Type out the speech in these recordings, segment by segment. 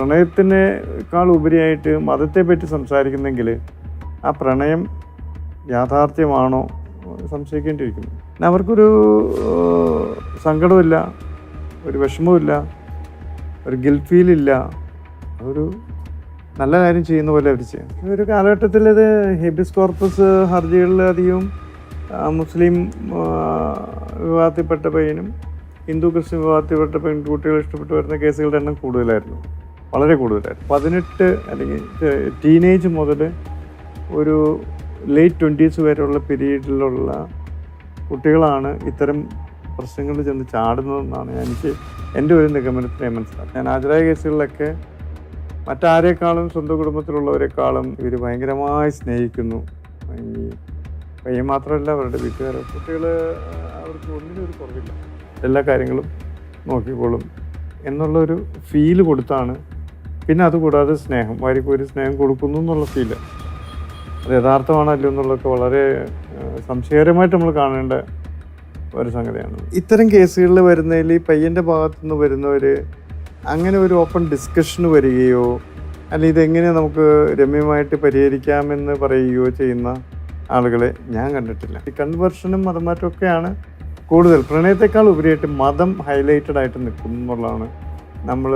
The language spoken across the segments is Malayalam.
പ്രണയത്തിനേക്കാൾ ഉപരിയായിട്ട് മതത്തെപ്പറ്റി സംസാരിക്കുന്നെങ്കിൽ ആ പ്രണയം യാഥാർത്ഥ്യമാണോ സംശയിക്കേണ്ടിയിരിക്കുന്നു. പിന്നെ അവർക്കൊരു സങ്കടമില്ല, ഒരു വിഷമവുമില്ല, ഒരു ഗിൽറ്റ് ഫീലില്ല. അതൊരു നല്ല കാര്യം ചെയ്യുന്ന പോലെ അവർ ചെയ്യും. ഒരു കാലഘട്ടത്തിൽ ഇത് ഹേബിയസ് കോർപ്പസ് ഹർജികളിലധികം മുസ്ലിം വിവാഹത്തിൽപ്പെട്ട പയ്യനും ഹിന്ദു ക്രിസ്ത്യൻ വിവാഹത്തിൽപ്പെട്ട പെൺകുട്ടികൾ ഇഷ്ടപ്പെട്ട് വരുന്ന കേസുകളുടെ എണ്ണം കൂടുതലായിരുന്നു, വളരെ കൂടുതലായിരുന്നു. 18 അല്ലെങ്കിൽ ടീനേജ് മുതൽ ഒരു ലേറ്റ് 20s വരെയുള്ള പീരീഡിലുള്ള കുട്ടികളാണ് ഇത്തരം പ്രശ്നങ്ങളിൽ ചെന്ന് ചാടുന്നതെന്നാണ് എൻ്റെ ഒരു നിഗമനത്തിനെ മനസ്സിലാക്കുന്നത്. ഞാൻ ഹാജരായ കേസുകളിലൊക്കെ മറ്റാരേക്കാളും സ്വന്തം കുടുംബത്തിലുള്ളവരെക്കാളും ഇവർ ഭയങ്കരമായി സ്നേഹിക്കുന്നു. ഈ പയ്യൻ മാത്രമല്ല, അവരുടെ വീട്ടുകാർ, കുട്ടികൾ അവർക്ക് ഒന്നിനും ഒരു കുറവില്ല, എല്ലാ കാര്യങ്ങളും നോക്കിക്കോളും എന്നുള്ളൊരു ഫീല് കൊടുത്താണ്. പിന്നെ അതുകൂടാതെ സ്നേഹം, വാരിക്കോരി സ്നേഹം കൊടുക്കുന്നു എന്നുള്ള ഫീല്, അത് യഥാർത്ഥമാണല്ലോ എന്നുള്ളതൊക്കെ വളരെ സംശയകരമായിട്ട് നമ്മൾ കാണേണ്ട ഒരു സംഗതിയാണ്. ഇത്തരം കേസുകളിൽ വരുന്നതിൽ ഈ പയ്യൻ്റെ ഭാഗത്തുനിന്ന് വരുന്നവർ അങ്ങനെ ഒരു ഓപ്പൺ ഡിസ്കഷന് വരികയോ അല്ലെങ്കിൽ ഇതെങ്ങനെ നമുക്ക് രമ്യമായിട്ട് പരിഹരിക്കാമെന്ന് പറയുകയോ ചെയ്യുന്ന ആളുകളെ ഞാൻ കണ്ടിട്ടില്ല. ഈ കൺവേർഷനും മതമാറ്റമൊക്കെയാണ് കൂടുതൽ, പ്രണയത്തെക്കാൾ ഉപരിയായിട്ട് മതം ഹൈലൈറ്റഡ് ആയിട്ട് നിൽക്കുന്നു എന്നുള്ളതാണ് നമ്മൾ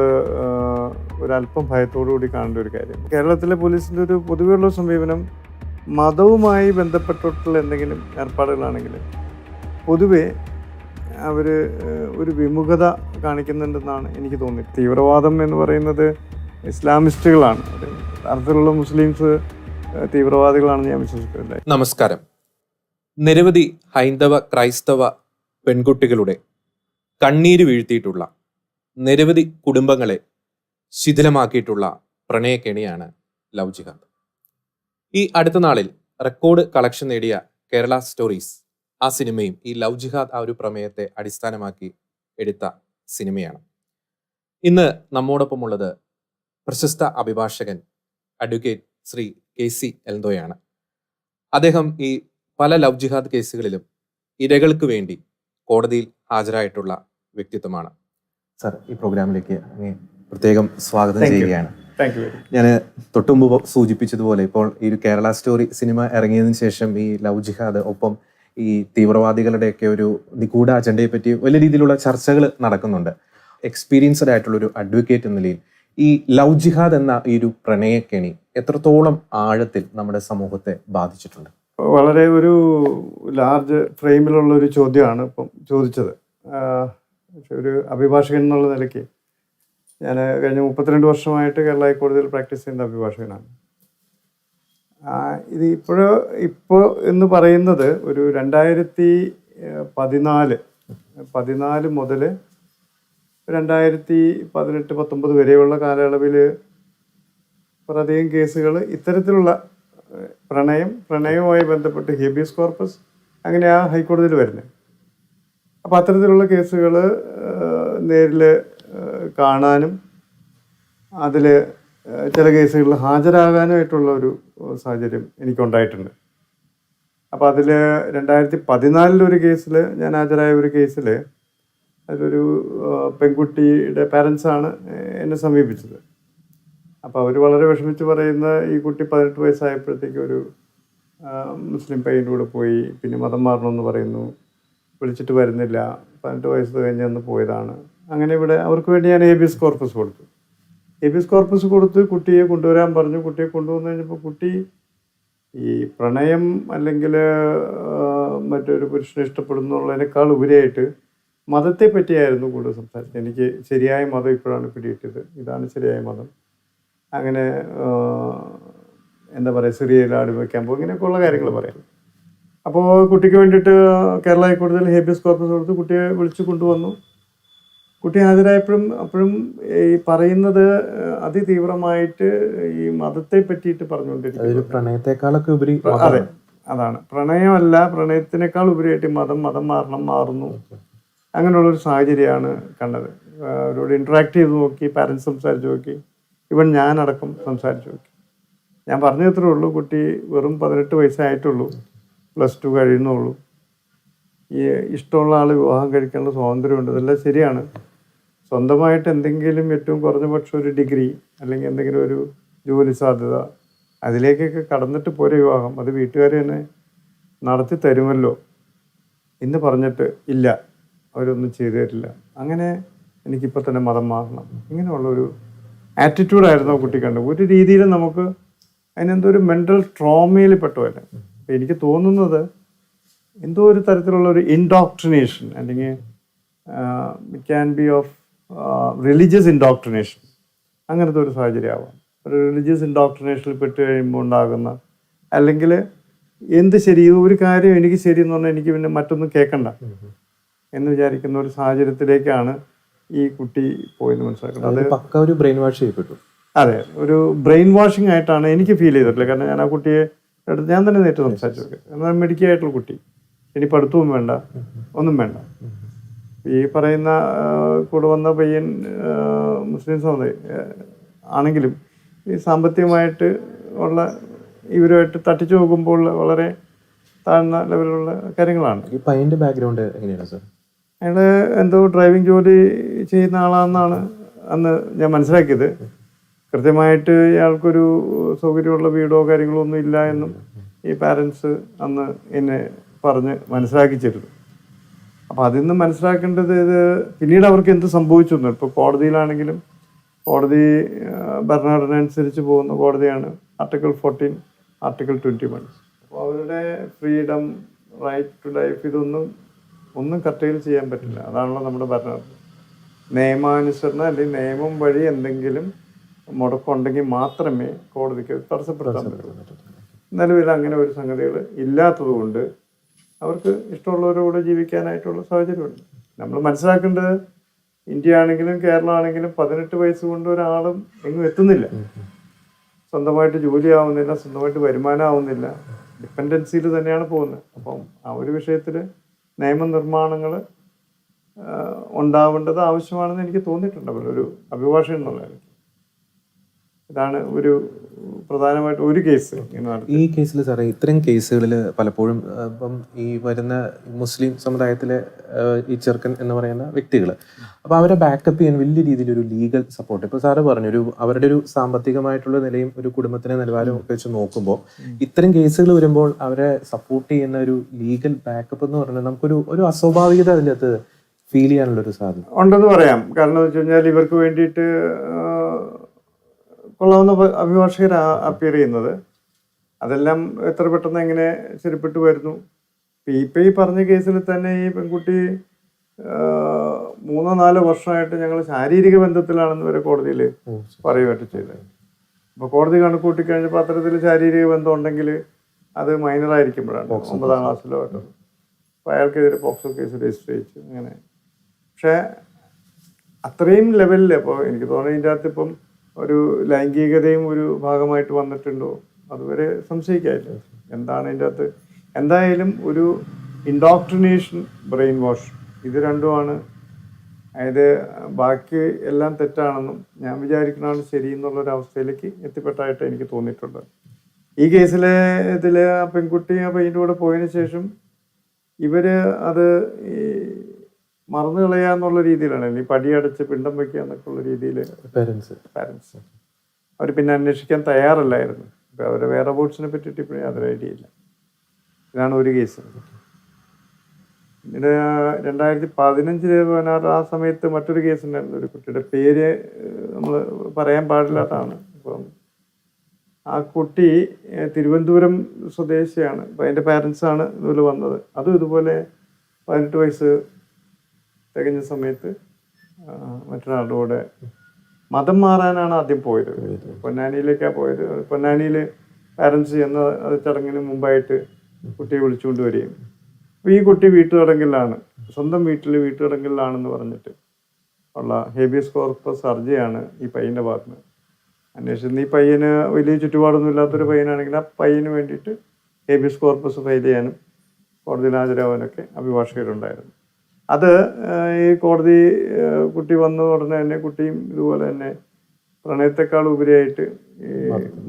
ഒരല്പം ഭയത്തോടു കൂടി കാണേണ്ട ഒരു കാര്യം. കേരളത്തിലെ പോലീസിൻ്റെ ഒരു പൊതുവെയുള്ള സമീപനം മതവുമായി ബന്ധപ്പെട്ടിട്ടുള്ള എന്തെങ്കിലും ഏർപ്പാടുകളാണെങ്കിൽ പൊതുവെ അവർ ഒരു വിമുഖത കാണിക്കുന്നുണ്ടെന്നാണ് എനിക്ക് തോന്നിയത്. തീവ്രവാദം എന്ന് പറയുന്നത് ഇസ്ലാമിസ്റ്റുകളാണ്, അർത്ഥത്തിലുള്ള മുസ്ലിംസ് തീവ്രവാദികളാണെന്ന് ഞാൻ വിശ്വസിക്കുന്നില്ല. നമസ്കാരം. നിരവധി ഹൈന്ദവ ക്രൈസ്തവ പെൺകുട്ടികളുടെ കണ്ണീര് വീഴ്ത്തിയിട്ടുള്ള, നിരവധി കുടുംബങ്ങളെ ശിഥിലമാക്കിയിട്ടുള്ള പ്രണയക്കെണിയാണ് ലവ് ജിഹാദ്. ഈ അടുത്ത നാളിൽ റെക്കോർഡ് കളക്ഷൻ നേടിയ കേരള സ്റ്റോറീസ്, ആ സിനിമയും ഈ ലവ് ജിഹാദ് ആ ഒരു പ്രമേയത്തെ അടിസ്ഥാനമാക്കി എടുത്ത സിനിമയാണ്. ഇന്ന് നമ്മോടൊപ്പമുള്ളത് പ്രശസ്ത അഭിഭാഷകൻ അഡ്വക്കേറ്റ് ശ്രീ KC എൽദോയാണ്. അദ്ദേഹം ഈ പല ലവ് ജിഹാദ് കേസുകളിലും ഇരകൾക്ക് വേണ്ടി കോടതിയിൽ ഹാജരായിട്ടുള്ള വ്യക്തിത്വമാണ്. സർ, ഈ പ്രോഗ്രാമിലേക്ക് പ്രത്യേകം സ്വാഗതം ചെയ്യുകയാണ്. ഞാൻ തൊട്ടുമുമ്പ് സൂചിപ്പിച്ചതുപോലെ ഇപ്പോൾ ഈ ഒരു കേരള സ്റ്റോറി സിനിമ ഇറങ്ങിയതിനു ശേഷം ഈ ലവ് ജിഹാദ്, ഒപ്പം ഈ തീവ്രവാദികളുടെയൊക്കെ ഒരു നിഗൂഢ അജണ്ടയെ പറ്റി വലിയ രീതിയിലുള്ള ചർച്ചകൾ നടക്കുന്നുണ്ട്. എക്സ്പീരിയൻസ്ഡ് ആയിട്ടുള്ളൊരു അഡ്വക്കേറ്റ് എന്ന നിലയിൽ ഈ ലവ് ജിഹാദ് എന്ന ഈ ഒരു പ്രണയക്കെണി എത്രത്തോളം ആഴത്തിൽ നമ്മുടെ സമൂഹത്തെ ബാധിച്ചിട്ടുണ്ട്? വളരെ ഒരു ലാർജ് ഫ്രെയിമിലുള്ള ഒരു ചോദ്യമാണ് ഇപ്പം ചോദിച്ചത്. ഒരു അഭിഭാഷകൻ എന്നുള്ള നിലയ്ക്ക് ഞാൻ കഴിഞ്ഞ 32 വർഷമായിട്ട് കേരള ഹൈക്കോടതിയിൽ പ്രാക്ടീസ് ചെയ്യുന്ന അഭിഭാഷകനാണ്. ഇത് ഇപ്പോൾ എന്ന് പറയുന്നത് ഒരു 2014 മുതൽ 2018-19 വരെയുള്ള കാലയളവിൽ കുറേയധികം കേസുകൾ ഇത്തരത്തിലുള്ള പ്രണയവുമായി ബന്ധപ്പെട്ട് ഹേബിയസ് കോർപ്പസ് അങ്ങനെയാണ് ഹൈക്കോടതിയിൽ വരുന്നത്. അപ്പോൾ അത്തരത്തിലുള്ള കേസുകൾ നേരിൽ കാണാനും അതിൽ ചില കേസുകളിൽ ഹാജരാകാനായിട്ടുള്ള ഒരു സാഹചര്യം എനിക്കുണ്ടായിട്ടുണ്ട്. അപ്പോൾ അതിൽ 2014 ഒരു കേസിൽ ഞാൻ ഹാജരായ ഒരു കേസിൽ അതിലൊരു പെൺകുട്ടിയുടെ പാരൻസാണ് എന്നെ സമീപിച്ചത്. അപ്പോൾ അവർ വളരെ വിഷമിച്ച് പറയുന്ന, ഈ കുട്ടി 18 വയസ്സായപ്പോഴത്തേക്ക് ഒരു മുസ്ലിം പയ്യൻ്റെ കൂടെ പോയി, പിന്നെ മതം മാറണമെന്ന് പറയുന്നു, വിളിച്ചിട്ട് വരുന്നില്ല, 18 വയസ്സ് കഴിഞ്ഞ് പോയതാണ്. അങ്ങനെ ഇവിടെ അവർക്ക് വേണ്ടി ഞാൻ ഹേബിയസ് കോർപ്പസ് കൊടുത്ത് കുട്ടിയെ കൊണ്ടുവരാൻ പറഞ്ഞു. കുട്ടിയെ കൊണ്ടുവന്നു കഴിഞ്ഞപ്പോൾ കുട്ടി ഈ പ്രണയം അല്ലെങ്കിൽ മറ്റൊരു പുരുഷനെ ഇഷ്ടപ്പെടുന്നുള്ളതിനേക്കാൾ ഉപരിയായിട്ട് മതത്തെ പറ്റിയായിരുന്നു കൂടുതൽ സംസാരിച്ചത്. എനിക്ക് ശരിയായ മതം ഇപ്പോഴാണ് പിടികിട്ടിയത്, ഇതാണ് ശരിയായ മതം, അങ്ങനെ എന്താ പറയുക, സിറിയയിൽ ആട് വയ്ക്കാൻ പോകും, ഇങ്ങനെയൊക്കെയുള്ള കാര്യങ്ങൾ പറയാം. അപ്പോൾ കുട്ടിക്ക് വേണ്ടിയിട്ട് കേരള ഹൈക്കോടതിയിൽ ഹേബിയസ് കോർപ്പസ് കൊടുത്ത് കുട്ടിയെ വിളിച്ചു കൊണ്ടുവന്നു. കുട്ടി ഹാജരായപ്പോഴും അപ്പോഴും ഈ പറയുന്നത് അതിതീവ്രമായിട്ട് ഈ മതത്തെ പറ്റിയിട്ട് പറഞ്ഞുകൊണ്ടിരിക്കുന്നത്. പ്രണയത്തെക്കാളൊക്കെ ഉപരി അതെ, അതാണ് പ്രണയമല്ല, പ്രണയത്തിനേക്കാൾ ഉപരിയായിട്ട് മതം മാറുന്നു, അങ്ങനെയുള്ളൊരു സാഹചര്യമാണ് കണ്ടത്. അവരോട് ഇൻട്രാക്ട് ചെയ്ത് നോക്കി, പാരൻസ് സംസാരിച്ച് നോക്കി, ഇവൻ ഞാനടക്കം സംസാരിച്ച് നോക്കി. ഞാൻ പറഞ്ഞത്രേ ഉള്ളൂ, കുട്ടി വെറും 18 വയസ്സായിട്ടുള്ളൂ, +2 കഴിയുന്നുള്ളൂ. ഈ ഇഷ്ടമുള്ള ആൾ വിവാഹം കഴിക്കാനുള്ള സ്വാതന്ത്ര്യമുണ്ട്, ഇതെല്ലാം ശരിയാണ്. സ്വന്തമായിട്ട് എന്തെങ്കിലും ഏറ്റവും കുറഞ്ഞ പക്ഷം ഒരു ഡിഗ്രി അല്ലെങ്കിൽ എന്തെങ്കിലും ഒരു ജോലി സാധ്യത അതിലേക്കൊക്കെ കടന്നിട്ട് പോരെ വിവാഹം, അത് വീട്ടുകാർ തന്നെ നടത്തി തരുമല്ലോ എന്ന് പറഞ്ഞിട്ട് ഇല്ല, അവരൊന്നും ചെയ്തു തരില്ല, അങ്ങനെ എനിക്കിപ്പോൾ തന്നെ മതം മാറണം, ഇങ്ങനെയുള്ളൊരു ആറ്റിറ്റ്യൂഡായിരുന്നു ആ കുട്ടി കണ്ടത്. ഒരു രീതിയിലും നമുക്ക് അതിനെന്തോ ഒരു മെൻ്റൽ ട്രോമയിൽ പെട്ടുമല്ല. അപ്പം എനിക്ക് തോന്നുന്നത് എന്തോ ഒരു തരത്തിലുള്ള ഒരു ഇൻഡോക്ട്രിനേഷൻ അല്ലെങ്കിൽ it can be of religious indoctrination, അങ്ങനത്തെ ഒരു സാഹചര്യം ആവാം. ഒരു റിലീജിയസ് ഇൻഡോക്ട്രിനേഷനിൽ പെട്ട് കഴിയുമ്പോൾ ഉണ്ടാകുന്ന, അല്ലെങ്കിൽ എന്ത് ശരി, ഒരു കാര്യം എനിക്ക് ശരി എന്ന് പറഞ്ഞാൽ എനിക്ക് പിന്നെ മറ്റൊന്നും കേൾക്കണ്ട എന്ന് വിചാരിക്കുന്ന ഒരു സാഹചര്യത്തിലേക്കാണ് ഈ കുട്ടി പോയെന്ന് മനസ്സിലാക്കുന്നത്. അത് പക്ക ഒരു ബ്രെയിൻ വാഷ് ചെയ്യപ്പെട്ടു. അതെ, ഒരു ബ്രെയിൻ വാഷിംഗ് ആയിട്ടാണ് എനിക്ക് ഫീൽ ചെയ്തിട്ടില്ല. കാരണം ഞാൻ ആ കുട്ടിയെ എടുത്ത് ഞാൻ തന്നെ നേരിട്ട് സംസാരിച്ചു നോക്കി. എന്നാൽ മെഡിക്കൽ ആയിട്ടുള്ള കുട്ടി, ഇനി പഠിത്തവും വേണ്ട, ഒന്നും വേണ്ട. ഈ പറയുന്ന കൂടെ വന്ന പയ്യൻ മുസ്ലിം ആണെങ്കിലും ഈ സാമ്പത്തികമായിട്ട് ഉള്ള ഇവരുമായിട്ട് തട്ടിച്ചു നോക്കുമ്പോൾ വളരെ താഴ്ന്ന ലെവലിലുള്ള കാര്യങ്ങളാണ്. ഈ പയ്യന്റെ ബാക്ക്ഗ്രൗണ്ട് എങ്ങനെയാണ് സാർ? അയാൾ എന്തോ ഡ്രൈവിംഗ് ജോലി ചെയ്യുന്ന ആളാണെന്നാണ് അന്ന് ഞാൻ മനസ്സിലാക്കിയത്. കൃത്യമായിട്ട് ഇയാൾക്കൊരു സൗകര്യമുള്ള വീടോ കാര്യങ്ങളോ ഒന്നും ഇല്ല എന്നും ഈ പാരൻസ് അന്ന് എന്നെ പറഞ്ഞ് മനസ്സിലാക്കിച്ചിരുന്നു. അപ്പം അതിൽ നിന്ന് മനസ്സിലാക്കേണ്ടത് ഇത് പിന്നീട് അവർക്ക് എന്ത് സംഭവിച്ചു എന്ന്. ഇപ്പോൾ കോടതിയിലാണെങ്കിലും കോടതി ഭരണഘടന അനുസരിച്ച് പോകുന്ന കോടതിയാണ്. Article 14, article 21. അപ്പോൾ അവരുടെ ഫ്രീഡം, റൈറ്റ് ടു ലൈഫ്, ഒന്നും കട്ടയിൽ ചെയ്യാൻ പറ്റില്ല. അതാണല്ലോ നമ്മുടെ ഭരണഘടന. നിയമാനുസരണം അല്ലെങ്കിൽ നിയമം വഴി എന്തെങ്കിലും മുടക്കമുണ്ടെങ്കിൽ മാത്രമേ കോടതിക്ക് തടസ്സപ്പെടുത്താൻ പറ്റൂ. നിലവിൽ അങ്ങനെ ഒരു സംഗതികൾ ഇല്ലാത്തത് കൊണ്ട് അവർക്ക് ഇഷ്ടമുള്ളവരോട് ജീവിക്കാനായിട്ടുള്ള സാഹചര്യമുണ്ട്. നമ്മൾ മനസ്സിലാക്കേണ്ടത് ഇന്ത്യ ആണെങ്കിലും കേരളം ആണെങ്കിലും 18 വയസ്സ് കൊണ്ട് ഒരാളും എങ്ങും എത്തുന്നില്ല. സ്വന്തമായിട്ട് ജോലി ആവുന്നില്ല, സ്വന്തമായിട്ട് വരുമാനം ആവുന്നില്ല, ഡിപ്പെൻഡൻസിയിൽ തന്നെയാണ് പോകുന്നത്. അപ്പം ആ ഒരു വിഷയത്തിൽ നിയമനിർമ്മാണങ്ങൾ ഉണ്ടാവേണ്ടത് ആവശ്യമാണെന്ന് എനിക്ക് തോന്നിയിട്ടുണ്ട്. ഒരു അഭിഭാഷകൻ എന്നുള്ള നിലയ്ക്ക് ഇതാണ് ഒരു പ്രധാനമായിട്ട് ഒരു കേസ്. ഈ കേസിൽ സാറേ, ഇത്തരം കേസുകളിൽ പലപ്പോഴും ഇപ്പം ഈ വരുന്ന മുസ്ലിം സമുദായത്തിലെ ഈ ചെറുക്കൻ എന്ന് പറയുന്ന വ്യക്തികൾ, അപ്പോൾ അവരെ ബാക്കപ്പ് ചെയ്യാൻ വലിയ രീതിയിലൊരു ലീഗൽ സപ്പോർട്ട്, ഇപ്പോൾ സാറ് പറഞ്ഞു അവരുടെ ഒരു സാമ്പത്തികമായിട്ടുള്ള നിലയും ഒരു കുടുംബത്തിൻ്റെ നിലവാരവും ഒക്കെ വെച്ച് നോക്കുമ്പോൾ ഇത്തരം കേസുകൾ വരുമ്പോൾ അവരെ സപ്പോർട്ട് ചെയ്യുന്ന ഒരു ലീഗൽ ബാക്കപ്പ് എന്ന് പറഞ്ഞാൽ നമുക്കൊരു അസ്വാഭാവികത അതിനകത്ത് ഫീൽ ചെയ്യാനുള്ളൊരു സാധ്യത ഉണ്ടെന്ന് പറയാം. കാരണം എന്ന് വെച്ച് കഴിഞ്ഞാൽ ഇവർക്ക് വേണ്ടിയിട്ട് കൊള്ളാവുന്ന അഭിഭാഷകർ അപ്പിയർ ചെയ്യുന്നത്, അതെല്ലാം എത്ര പെട്ടെന്ന് എങ്ങനെ ശരിപ്പെട്ടു വരുന്നു. ഇപ്പം ഈ പറഞ്ഞ കേസിൽ തന്നെ ഈ പെൺകുട്ടി 3-4 വർഷമായിട്ട് ഞങ്ങൾ ശാരീരിക ബന്ധത്തിലാണെന്ന് വരെ കോടതിയിൽ പറയുകയായിട്ട് ചെയ്തത്. അപ്പോൾ കോടതി കണക്കൂട്ടി കഴിഞ്ഞപ്പോൾ അത്തരത്തിൽ ശാരീരിക ബന്ധം ഉണ്ടെങ്കിൽ അത് മൈനറായിരിക്കുമ്പോഴാണ്, 9ാം ക്ലാസ്സിലോ ആയിട്ട്. അപ്പോൾ അയാൾക്കെതിരെ പോക്സോ കേസ് രജിസ്റ്റർ ചെയ്യിച്ചു അങ്ങനെ. പക്ഷേ അത്രയും ലെവലിൽ അപ്പോൾ എനിക്ക് തോന്നുന്നു ഇതിൻ്റെ അകത്ത് ഇപ്പം ഒരു ലൈംഗികതയും ഒരു ഭാഗമായിട്ട് വന്നിട്ടുണ്ടോ അതുവരെ സംശയിക്കാനില്ല. എന്താണ് ഇതിൻ്റെ അകത്ത്? എന്തായാലും ഒരു ഇൻഡോക്ട്രിനേഷൻ, ബ്രെയിൻ വാഷ്, ഇത് രണ്ടുമാണ്. അതായത് ബാക്കി എല്ലാം തെറ്റാണെന്നും ഞാൻ വിചാരിക്കണമാണ് ശരി എന്നുള്ളൊരവസ്ഥയിലേക്ക് എത്തിപ്പെട്ടായിട്ട് എനിക്ക് തോന്നിയിട്ടുണ്ട്. ഈ കേസിലെ ഇതിൽ ആ പെൺകുട്ടി ആ പയ്യൻ്റെ കൂടെ പോയതിന് ശേഷം ഇവർ അത് ഈ മറന്നു കളയാന്നുള്ള രീതിയിലാണ്, ഈ പടിയടച്ച് പിണ്ടം വയ്ക്കുക എന്നൊക്കെ ഉള്ള രീതിയിൽ പാരൻസ് അവർ പിന്നെ അന്വേഷിക്കാൻ തയ്യാറല്ലായിരുന്നു. ഇപ്പം അവരെ വേറെ ബോട്ട്സിനെ പറ്റിയിട്ട് ഇപ്പോഴും യാതൊരു ഐഡിയ ഇല്ല. ഇതാണ് ഒരു കേസ്. പിന്നീട് 2015-16 ആ സമയത്ത് മറ്റൊരു കേസ് ഉണ്ടായിരുന്നു. ഒരു കുട്ടിയുടെ പേര് നമ്മൾ പറയാൻ പാടില്ലാത്തതാണ്. അപ്പം ആ കുട്ടി തിരുവനന്തപുരം സ്വദേശിയാണ്. അപ്പം അതിൻ്റെ പാരൻസാണ് ഇതുപോലെ വന്നത്. അതും ഇതുപോലെ 18 വയസ്സ് തികഞ്ഞ സമയത്ത് മറ്റൊരാളുടെ കൂടെ മതം മാറാനാണ് ആദ്യം പോയത്. പൊന്നാനിയിലേക്കാണ് പോയത്. പൊന്നാനിയിൽ പാരൻസ് ചെന്ന ചടങ്ങിന് മുമ്പായിട്ട് കുട്ടിയെ വിളിച്ചുകൊണ്ട് വരികയും അപ്പോൾ ഈ കുട്ടി വീട്ടുതടങ്കലിലാണ്, സ്വന്തം വീട്ടുതടങ്കലിലാണെന്ന് പറഞ്ഞിട്ട് ഉള്ള ഹേബിയസ് കോർപ്പസ് ഹർജിയാണ് ഈ പയ്യൻ്റെ ഭാഗത്ത് അന്വേഷിച്ചത്. ഈ പയ്യന് വലിയ ചുറ്റുപാടൊന്നും ഇല്ലാത്തൊരു പയ്യനാണെങ്കിൽ ആ പയ്യന് വേണ്ടിയിട്ട് ഹേബിയസ് കോർപ്പസ് ഫയൽ ചെയ്യാനും കോടതിയിൽ ഹാജരാവാനൊക്കെ അഭിഭാഷകരുണ്ടായിരുന്നു. അത് ഈ കോടതി കുട്ടി വന്ന ഉടനെ തന്നെ കുട്ടിയും ഇതുപോലെ തന്നെ പ്രണയത്തെക്കാൾ ഉപരിയായിട്ട് ഈ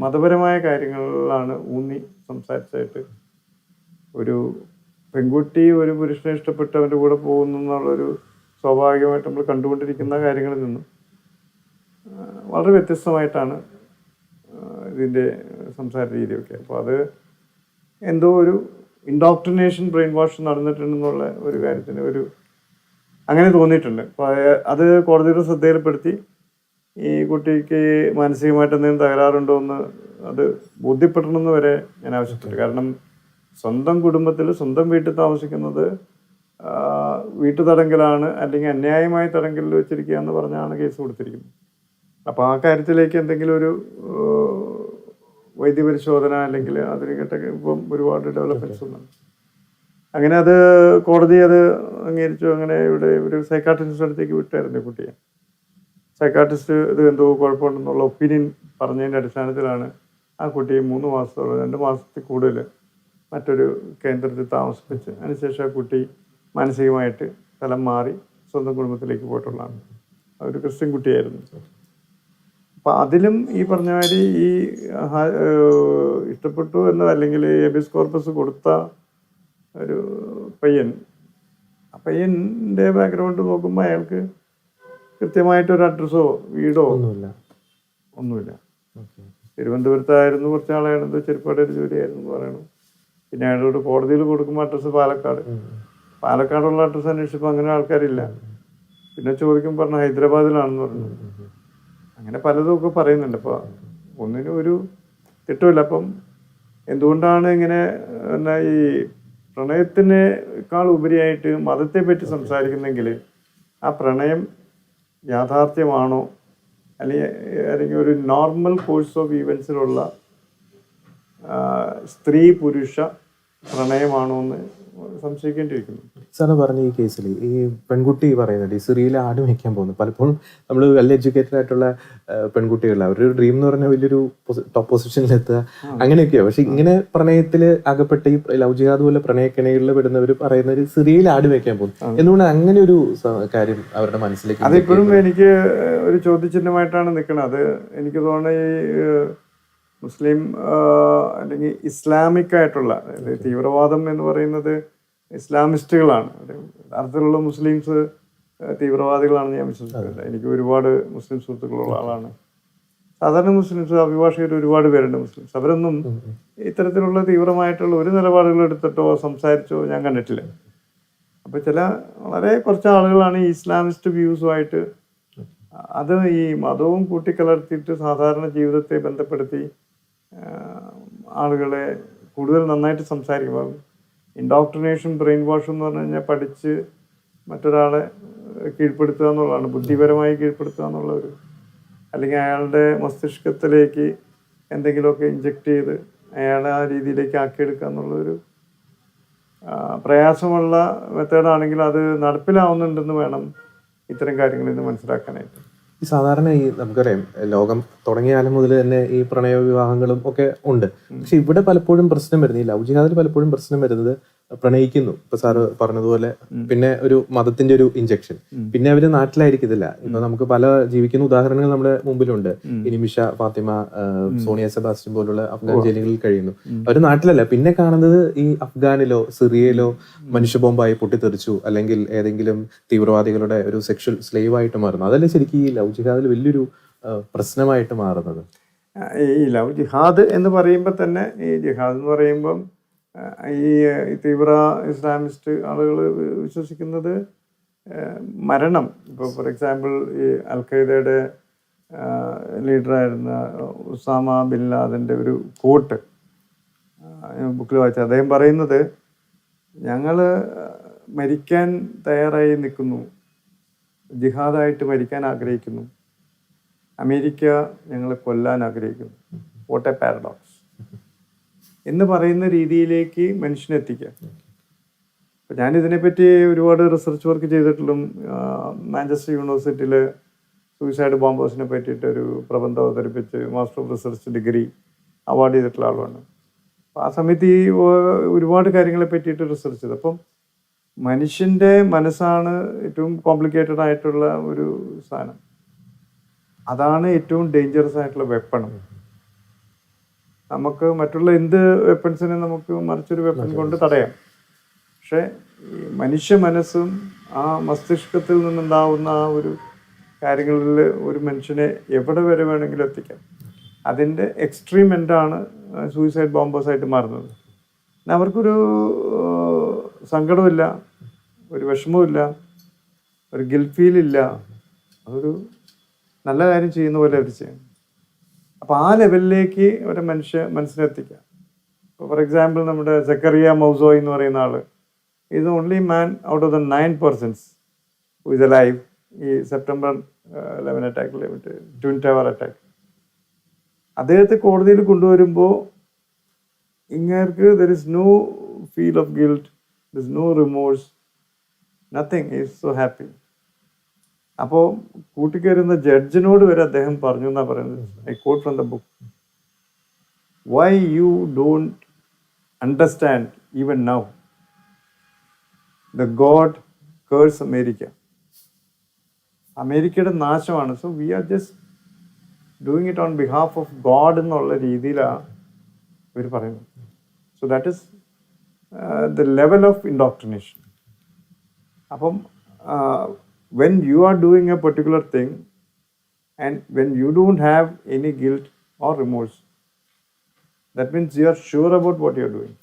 മതപരമായ കാര്യങ്ങളിലാണ് ഊന്നി സംസാരിച്ചായിട്ട് ഒരു പെൺകുട്ടി ഒരു പുരുഷനെ ഇഷ്ടപ്പെട്ട് അവൻ്റെ കൂടെ പോകുന്നു എന്നുള്ളൊരു സ്വാഭാവികമായിട്ട് നമ്മൾ കണ്ടുകൊണ്ടിരിക്കുന്ന കാര്യങ്ങളിൽ നിന്നും വളരെ വ്യത്യസ്തമായിട്ടാണ് ഇതിൻ്റെ സംസാര രീതിയൊക്കെ. അപ്പോൾ അത് എന്തോ ഒരു ഇൻഡോക്ട്രിനേഷൻ ബ്രെയിൻ വാഷ് നടന്നിട്ടുണ്ടെന്നുള്ള ഒരു കാര്യത്തിന് അങ്ങനെ തോന്നിയിട്ടുണ്ട്. അപ്പോൾ അത് കോടതിയുടെ ശ്രദ്ധയിൽപ്പെടുത്തി ഈ കുട്ടിക്ക് മാനസികമായിട്ട് എന്തെങ്കിലും തകരാറുണ്ടോ എന്ന് അത് ബോധ്യപ്പെടണമെന്ന് വരെ ഞാൻ ആവശ്യപ്പെട്ടു. കാരണം സ്വന്തം കുടുംബത്തിൽ സ്വന്തം വീട്ടിൽ താമസിക്കുന്നത് വീട്ടുതടങ്കലാണ്, അല്ലെങ്കിൽ അന്യായമായി തടങ്കലിൽ വെച്ചിരിക്കുക എന്ന് പറഞ്ഞാണ് കേസ് കൊടുത്തിരിക്കുന്നത്. അപ്പോൾ ആ കാര്യത്തിലേക്ക് എന്തെങ്കിലും ഒരു വൈദ്യപരിശോധന അല്ലെങ്കിൽ അതിനൊക്കെ ഇപ്പം ഒരുപാട് ഡെവലപ്മെൻറ്റ്സ് ഒന്നുണ്ട്. അങ്ങനെ അത് കോടതി അത് അംഗീകരിച്ചു. അങ്ങനെ ഇവിടെ ഒരു സൈക്കാട്രിസ്റ്റിൻ്റെ അടുത്തേക്ക് വിട്ടായിരുന്നു കുട്ടിയെ. സൈക്കാട്രിസ്റ്റ് ഇത് എന്തോ കുഴപ്പമുണ്ടെന്നുള്ള ഒപ്പീനിയൻ പറഞ്ഞതിൻ്റെ അടിസ്ഥാനത്തിലാണ് ആ കുട്ടിയെ 3 മാസത്തോളം 2 മാസത്തിൽ കൂടുതൽ മറ്റൊരു കേന്ദ്രത്തിൽ താമസിപ്പിച്ച് അതിനുശേഷം ആ കുട്ടി മാനസികമായിട്ട് സ്ഥലം മാറി സ്വന്തം കുടുംബത്തിലേക്ക് പോയിട്ടുള്ളതാണ്. ഒരു ക്രിസ്ത്യൻ കുട്ടിയായിരുന്നു. അപ്പം അതിലും ഈ പറഞ്ഞ മാതിരി ഈ ഇഷ്ടപ്പെട്ടു എന്നോ അല്ലെങ്കിൽ ഹേബിയസ് കോർപ്പസ് കൊടുത്ത ഒരു പയ്യൻ, ആ പയ്യൻ്റെ ബാക്ക്ഗ്രൗണ്ട് നോക്കുമ്പോൾ അയാൾക്ക് കൃത്യമായിട്ടൊരു അഡ്രസ്സോ വീടോ ഒന്നുമില്ല. തിരുവനന്തപുരത്തായിരുന്നു, കുറച്ച് നാളായിരുന്നു, ചെരുപ്പാട് ഒരു ജോലിയായിരുന്നു എന്ന് പറയണം. പിന്നെ അയാളോട് കോടതിയിൽ കൊടുക്കുമ്പോൾ അഡ്രസ്സ് പാലക്കാടുള്ള അഡ്രസ്സ് അന്വേഷിച്ചപ്പോൾ അങ്ങനെ ആൾക്കാരില്ല. പിന്നെ ചോദിക്കുമ്പോൾ പറഞ്ഞു ഹൈദരാബാദിലാണെന്ന് പറഞ്ഞു. അങ്ങനെ പലതും ഒക്കെ പറയുന്നുണ്ട്. അപ്പോൾ ഒന്നിനും ഒരു തെറ്റുമില്ല. അപ്പം എന്തുകൊണ്ടാണ് ഇങ്ങനെ ഈ പ്രണയത്തിനേക്കാൾ ഉപരിയായിട്ട് മതത്തെ പറ്റി സംസാരിക്കുന്നെങ്കിൽ ആ പ്രണയം യാഥാർത്ഥ്യമാണോ അല്ലെങ്കിൽ ഒരു നോർമൽ കോഴ്സ് ഓഫ് ഈവൻസിലുള്ള സ്ത്രീ പുരുഷ പ്രണയമാണോ എന്ന് സംശയിക്കേണ്ടിയിരിക്കുന്നു. സാറ് പറഞ്ഞ ഈ കേസിൽ ഈ പെൺകുട്ടി പറയുന്നുണ്ട് ഈ സിറിയയിൽ ആട് മേയ്ക്കാൻ പോകുന്നു. പലപ്പോഴും നമ്മൾ വെൽ എഡ്യൂക്കേറ്റഡ് ആയിട്ടുള്ള പെൺകുട്ടികൾ അവരൊരു ഡ്രീം എന്ന് പറഞ്ഞാൽ വലിയൊരു ടോപ്പ് പൊസിഷനിലെത്തുക അങ്ങനെയൊക്കെയാണ്. പക്ഷെ ഇങ്ങനെ പ്രണയത്തിൽ അകപ്പെട്ട ഈ ലവ് ജിഹാദ് പോലെ പ്രണയക്കിണകളിൽ പെടുന്നവർ പറയുന്നത് സിറിയയിൽ ആട് മേയ്ക്കാൻ പോകും. എന്തുകൊണ്ട് അങ്ങനെ ഒരു കാര്യം അവരുടെ മനസ്സിലേക്ക്? അതിപ്പോഴും എനിക്ക് ഒരു ചോദ്യചിഹ്നമായിട്ടാണ് നിൽക്കുന്നത്. അത് എനിക്ക് തോന്നുന്നത് ഈ മുസ്ലിം അല്ലെങ്കിൽ ഇസ്ലാമിക് ആയിട്ടുള്ള തീവ്രവാദം എന്ന് പറയുന്നത് ഇസ്ലാമിസ്റ്റുകളാണ്. യഥാർത്ഥത്തിലുള്ള മുസ്ലിംസ് തീവ്രവാദികളാണെന്ന് ഞാൻ വിശ്വസിക്കുന്നില്ല. എനിക്ക് ഒരുപാട് മുസ്ലിം സുഹൃത്തുക്കളുള്ള ആളാണ്. സാധാരണ മുസ്ലിംസ് അഭിഭാഷകർ ഒരുപാട് പേരുണ്ട് മുസ്ലിംസ്. അവരൊന്നും ഇത്തരത്തിലുള്ള തീവ്രമായിട്ടുള്ള ഒരു നിലപാടുകൾ എടുത്തിട്ടോ സംസാരിച്ചോ ഞാൻ കണ്ടിട്ടില്ല. അപ്പോൾ വളരെ കുറച്ച് ആളുകളാണ് ഈ ഇസ്ലാമിസ്റ്റ് വ്യൂസുമായിട്ട് അത് ഈ മതവും കൂട്ടിക്കലർത്തിയിട്ട് സാധാരണ ജീവിതത്തെ ബന്ധപ്പെടുത്തി ആളുകളെ കൂടുതൽ നന്നായിട്ട് സംസാരിക്കും. ഇൻഡോക്ട്രിനേഷൻ ബ്രെയിൻ വാഷ് എന്ന് പറഞ്ഞു കഴിഞ്ഞാൽ പഠിച്ച് മറ്റൊരാളെ കീഴ്പ്പെടുത്തുക എന്നുള്ളതാണ്, ബുദ്ധിപരമായി കീഴ്പ്പെടുത്തുക എന്നുള്ള അല്ലെങ്കിൽ അയാളുടെ മസ്തിഷ്കത്തിലേക്ക് എന്തെങ്കിലുമൊക്കെ ഇഞ്ചെക്ട് ചെയ്ത് അയാളെ ആ രീതിയിലേക്ക് ആക്കിയെടുക്കുക എന്നുള്ളൊരു പ്രയാസമുള്ള മെത്തേഡാണെങ്കിൽ അത് നടപ്പിലാവുന്നുണ്ടെന്ന് വേണം ഇത്തരം കാര്യങ്ങളിൽ നിന്ന് മനസ്സിലാക്കാനായിട്ട്. ഈ സാധാരണ ഈ നമുക്കറിയാം ലോകം തുടങ്ങിയ കാലം മുതൽ തന്നെ ഈ പ്രണയ വിവാഹങ്ങളും ഒക്കെ ഉണ്ട്. പക്ഷെ ഇവിടെ പലപ്പോഴും പ്രശ്നം വരുന്നത് ഈ ലവ് ജിഹാദിൽ പലപ്പോഴും പ്രശ്നം വരുന്നത് പ്രണയിക്കുന്നു, ഇപ്പൊ സാറ് പറഞ്ഞതുപോലെ, പിന്നെ ഒരു മതത്തിന്റെ ഒരു ഇഞ്ചക്ഷൻ, പിന്നെ അവര് നാട്ടിലായിരിക്കത്തില്ല. ഇപ്പൊ നമുക്ക് പല ജീവിക്കുന്ന ഉദാഹരണങ്ങൾ നമ്മുടെ മുമ്പിലുണ്ട്. നിമിഷ ഫാത്തിമ, സോണിയ സെബാസ്റ്റ്യൻ പോലുള്ള അഫ്ഗാൻ ജയിലുകളിൽ കഴിയുന്നു. അവര് നാട്ടിലല്ല, പിന്നെ കാണുന്നത് ഈ അഫ്ഗാനിലോ സിറിയയിലോ മനുഷ്യ ബോംബായി പൊട്ടിത്തെറിച്ചു അല്ലെങ്കിൽ ഏതെങ്കിലും തീവ്രവാദികളുടെ ഒരു സെക്ഷൽ സ്ലേവ് ആയിട്ട് മാറുന്നു. അതല്ലേ ശരിക്കും ഈ ലവ് ജിഹാദിൽ വലിയൊരു പ്രശ്നമായിട്ട് മാറുന്നത്? ഈ ലവ് ജിഹാദ് എന്ന് പറയുമ്പോൾ തന്നെ ഈ ജിഹാദ് എന്ന് പറയുമ്പം ഈ തീവ്ര ഇസ്ലാമിസ്റ്റ് ആളുകൾ വിശ്വസിക്കുന്നത് മരണം. ഇപ്പോൾ ഫോർ എക്സാമ്പിൾ ഈ അൽ ഖയ്ദയുടെ ലീഡറായിരുന്ന ഉസാമ ബിൻ ലാദൻ്റെ ഒരു കോട്ട് ബുക്കിൽ വായിച്ച അദ്ദേഹം പറയുന്നത്, ഞങ്ങൾ മരിക്കാൻ തയ്യാറായി നിൽക്കുന്നു, ജിഹാദായിട്ട് മരിക്കാൻ ആഗ്രഹിക്കുന്നു, അമേരിക്ക ഞങ്ങളെ കൊല്ലാൻ ആഗ്രഹിക്കുന്നു. വാട്ട് എ പാരഡോക്സ് എന്ന് പറയുന്ന രീതിയിലേക്ക് മനുഷ്യനെത്തിക്കുക. അപ്പോൾ ഞാനിതിനെപ്പറ്റി ഒരുപാട് റിസർച്ച് വർക്ക് ചെയ്തിട്ടുള്ള മാഞ്ചസ്റ്റർ യൂണിവേഴ്സിറ്റിയിൽ സൂയിസൈഡ് ബോംബേഴ്സിനെ പറ്റിയിട്ടൊരു പ്രബന്ധം അവതരിപ്പിച്ച് master of research degree award ചെയ്തിട്ടുള്ള ആളാണ്. അപ്പോൾ ആ സമയത്ത് ഈ ഒരുപാട് കാര്യങ്ങളെ പറ്റിയിട്ട് റിസർച്ച് ചെയ്തു. അപ്പം മനുഷ്യൻ്റെ മനസ്സാണ് ഏറ്റവും കോംപ്ലിക്കേറ്റഡ് ആയിട്ടുള്ള ഒരു സാധനം. അതാണ് ഏറ്റവും ഡേഞ്ചറസ് ആയിട്ടുള്ള വെപ്പൺ. നമുക്ക് മറ്റുള്ള എന്ത് വെപ്പൺസിനെ നമുക്ക് മറിച്ചൊരു വെപ്പൺ കൊണ്ട് തടയാം. പക്ഷേ ഈ മനുഷ്യ മനസ്സും ആ മസ്തിഷ്കത്തിൽ നിന്നുണ്ടാവുന്ന ആ ഒരു കാര്യങ്ങളിൽ ഒരു മനുഷ്യനെ എവിടെ വരെ വേണമെങ്കിലും എത്തിക്കാം. അതിൻ്റെ എക്സ്ട്രീം എൻഡാണ് സൂയിസൈഡ് ബോംബേഴ്സായിട്ട് മാറുന്നത്. പിന്നെ അവർക്കൊരു സങ്കടമില്ല, ഒരു വിഷമവുമില്ല, ഒരു ഗിൽറ്റ് ഫീലില്ല. അതൊരു നല്ല കാര്യം ചെയ്യുന്ന പോലെ അവർ ചെയ്യണം. അപ്പോൾ ആ ലെവലിലേക്ക് ഒരു മനസ്സിനെത്തിക്കാം. ഇപ്പോൾ ഫോർ എക്സാമ്പിൾ നമ്മുടെ സക്കറിയ മൗസോയ് എന്ന് പറയുന്ന ആൾ is only man out of the 9% who is alive ഈ സെപ്റ്റംബർ 11 അറ്റാക്കിൽ ട്വിൻ ടവർ അറ്റാക്ക്. അദ്ദേഹത്തെ കോടതിയിൽ കൊണ്ടുവരുമ്പോൾ ഇങ്ങേർക്ക് there is no feel of guilt, there is no remorse, nothing, is so happy. അപ്പോൾ കൂട്ടിക്കയറുന്ന ജഡ്ജിനോട് വരെ അദ്ദേഹം പറഞ്ഞു എന്നാണ് പറയുന്നത്. I quote from the book, why you don't understand even now the God curse America. അമേരിക്കയുടെ നാശമാണ്. So we are just doing it on behalf of God എന്നുള്ള രീതിയിലാണ് ഇവർ പറയുന്നത്. So that is the level of indoctrination. അപ്പം when you are doing a particular thing and when you don't have any guilt or remorse, that means you are sure about what you are doing.